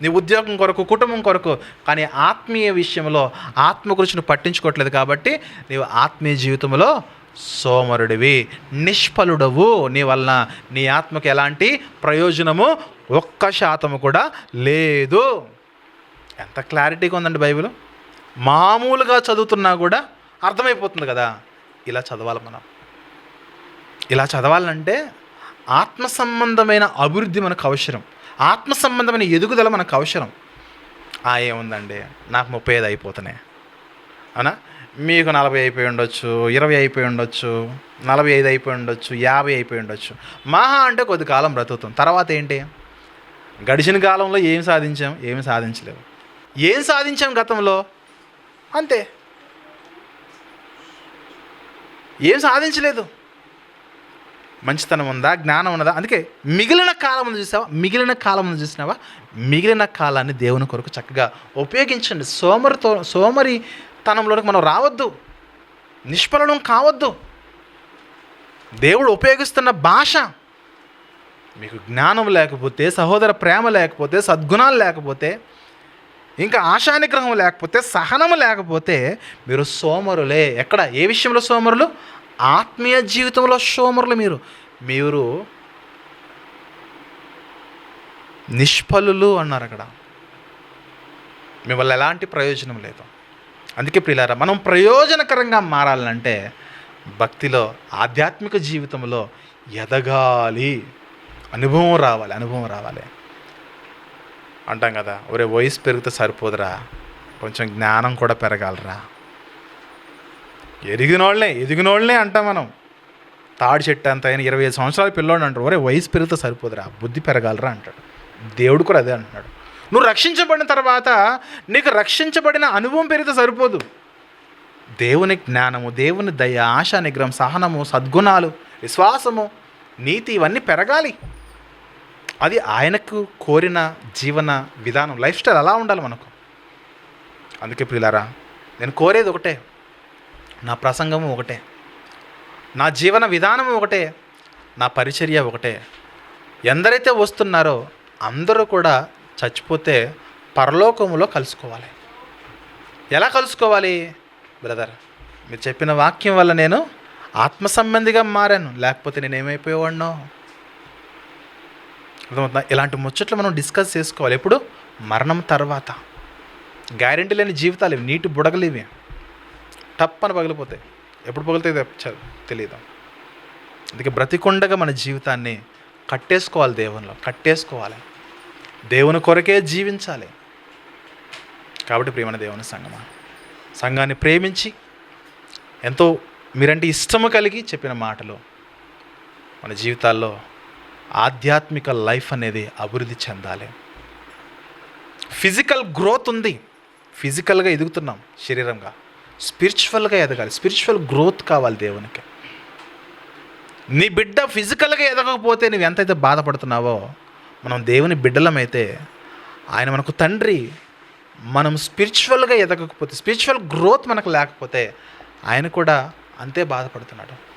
నీ ఉద్యోగం కొరకు, కుటుంబం కొరకు. కానీ ఆత్మీయ విషయంలో ఆత్మ గురించి నువ్వు పట్టించుకోవట్లేదు కాబట్టి నీవు ఆత్మీయ జీవితంలో సోమరుడివి, నిష్ఫలుడవు. నీ వలన నీ ఆత్మకి ఎలాంటి ప్రయోజనము 1% కూడా లేదు. ఎంత క్లారిటీగా ఉందండి బైబిల్. మామూలుగా చదువుతున్నా కూడా అర్థమైపోతుంది కదా. ఇలా చదవాలి మనం. ఇలా చదవాలంటే ఆత్మ సంబంధమైన అభివృద్ధి మనకు అవసరం, ఆత్మ సంబంధమైన ఎదుగుదల మనకు అవసరం. ఏముందండి, నాకు 35 అయిపోతున్నాయి అవునా, మీకు 40 అయిపోయి ఉండొచ్చు, 20 అయిపోయి ఉండొచ్చు, 45 అయిపోయి ఉండొచ్చు, 50 అయిపోయి ఉండొచ్చు. మహా అంటే కొద్ది కాలం బ్రతుకుతాం. తర్వాత ఏంటి? గడిచిన కాలంలో ఏం సాధించాం? ఏమి సాధించలేవు. ఏం సాధించాం గతంలో? అంతే, ఏం సాధించలేదు. మంచితనం ఉందా, జ్ఞానం ఉన్నదా? అందుకే మిగిలిన కాలం చూసినావా, మిగిలిన కాలాన్ని దేవుని కొరకు చక్కగా ఉపయోగించండి. సోమరితనంలోకి మనం రావద్దు, నిష్ఫలం కావద్దు. దేవుడు ఉపయోగిస్తున్న భాష మీకు జ్ఞానం లేకపోతే, సహోదర ప్రేమ లేకపోతే, సద్గుణాలు లేకపోతే, ఇంకా ఆశానిగ్రహం లేకపోతే, సహనము లేకపోతే మీరు సోమరులే. ఎక్కడ, ఏ విషయంలో సోమరులు? ఆత్మీయ జీవితంలో సోమరులు. మీరు నిష్ఫలులు అన్నారు అక్కడ. మీ వల్ల ఎలాంటి ప్రయోజనం లేదు. అందుకే ప్రియులారా, మనం ప్రయోజనకరంగా మారాలంటే భక్తిలో, ఆధ్యాత్మిక జీవితంలో ఎదగాలి, అనుభవం రావాలి. అంటాం కదా, ఒరే వయసు పెరిగితే సరిపోదురా, కొంచెం జ్ఞానం కూడా పెరగాలరా. ఎదిగిన వాళ్ళనే అంటాం మనం. తాడి చెట్టు అంత అయిన 25 సంవత్సరాల పిల్లోడు అంటారు, ఒరే వయసు పెరిగితే సరిపోదురా, బుద్ధి పెరగాలరా అంటాడు. దేవుడు కూడా అదే అంటున్నాడు. నువ్వు రక్షించబడిన తర్వాత నీకు రక్షించబడిన అనుభవం పెరిగితే సరిపోదు. దేవుని జ్ఞానము, దేవుని దయ, ఆశా నిగ్రహం, సహనము, సద్గుణాలు, విశ్వాసము, నీతి ఇవన్నీ పెరగాలి. అది ఆయనకు కోరిన జీవన విధానం, లైఫ్ స్టైల్ అలా ఉండాలి మనకు. అందుకే ప్రియులారా, నేను కోరేది ఒకటే, నా ప్రసంగము ఒకటే, నా జీవన విధానం ఒకటే, నా పరిచర్య ఒకటే. ఎందరైతే వస్తున్నారో అందరూ కూడా చచ్చిపోతే పరలోకములో కలుసుకోవాలి. ఎలా కలుసుకోవాలి బ్రదర్? మీరు చెప్పిన వాక్యం వల్ల నేను ఆత్మ సంబంధిగా మారాను, లేకపోతే నేను ఏమైపోయేవాడినో. అర్థమవుతుందా? ఇలాంటి ముచ్చట్లు మనం డిస్కస్ చేసుకోవాలి. ఎప్పుడు? మరణం తర్వాత. గ్యారెంటీ లేని జీవితాలు ఇవి, నీటి బుడగలు ఇవి. టప్పని పగిలిపోతాయి. ఎప్పుడు పగులుతాయి తెలియదు. అందుకే బ్రతికొండగా మన జీవితాన్ని కట్టేసుకోవాలి, దేవునిలో కట్టేసుకోవాలి, దేవుని కొరకే జీవించాలి. కాబట్టి ప్రియమైన దేవుని సంఘాన్ని ప్రేమించి ఎంతో మీరంటే ఇష్టము కలిగి చెప్పిన మాటలు మన జీవితాల్లో ఆధ్యాత్మిక లైఫ్ అనేది అభివృద్ధి చెందాలి. ఫిజికల్ గ్రోత్ ఉంది, ఫిజికల్గా ఎదుగుతున్నాం శరీరంగా, స్పిరిచువల్గా ఎదగాలి. స్పిరిచువల్ గ్రోత్ కావాలి దేవునికి. నీ బిడ్డ ఫిజికల్గా ఎదగకపోతే నువ్వు ఎంతైతే బాధపడుతున్నావో, మనం దేవుని బిడ్డలమైతే ఆయన మనకు తండ్రి. మనం స్పిరిచువల్గా ఎదగకపోతే, స్పిరిచువల్ గ్రోత్ మనకు లేకపోతే ఆయన కూడా అంతే బాధపడుతున్నాడు.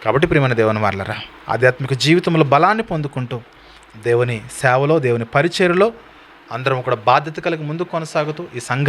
కాబట్టి ప్రియమైన దేవుని వారలారా, ఆధ్యాత్మిక జీవితంలో బలాన్ని పొందుకుంటూ దేవుని సేవలో, దేవుని పరిచర్యలో అందరం కూడా బాధ్యత కలిగి ముందుకు కొనసాగుతూ ఈ సంఘ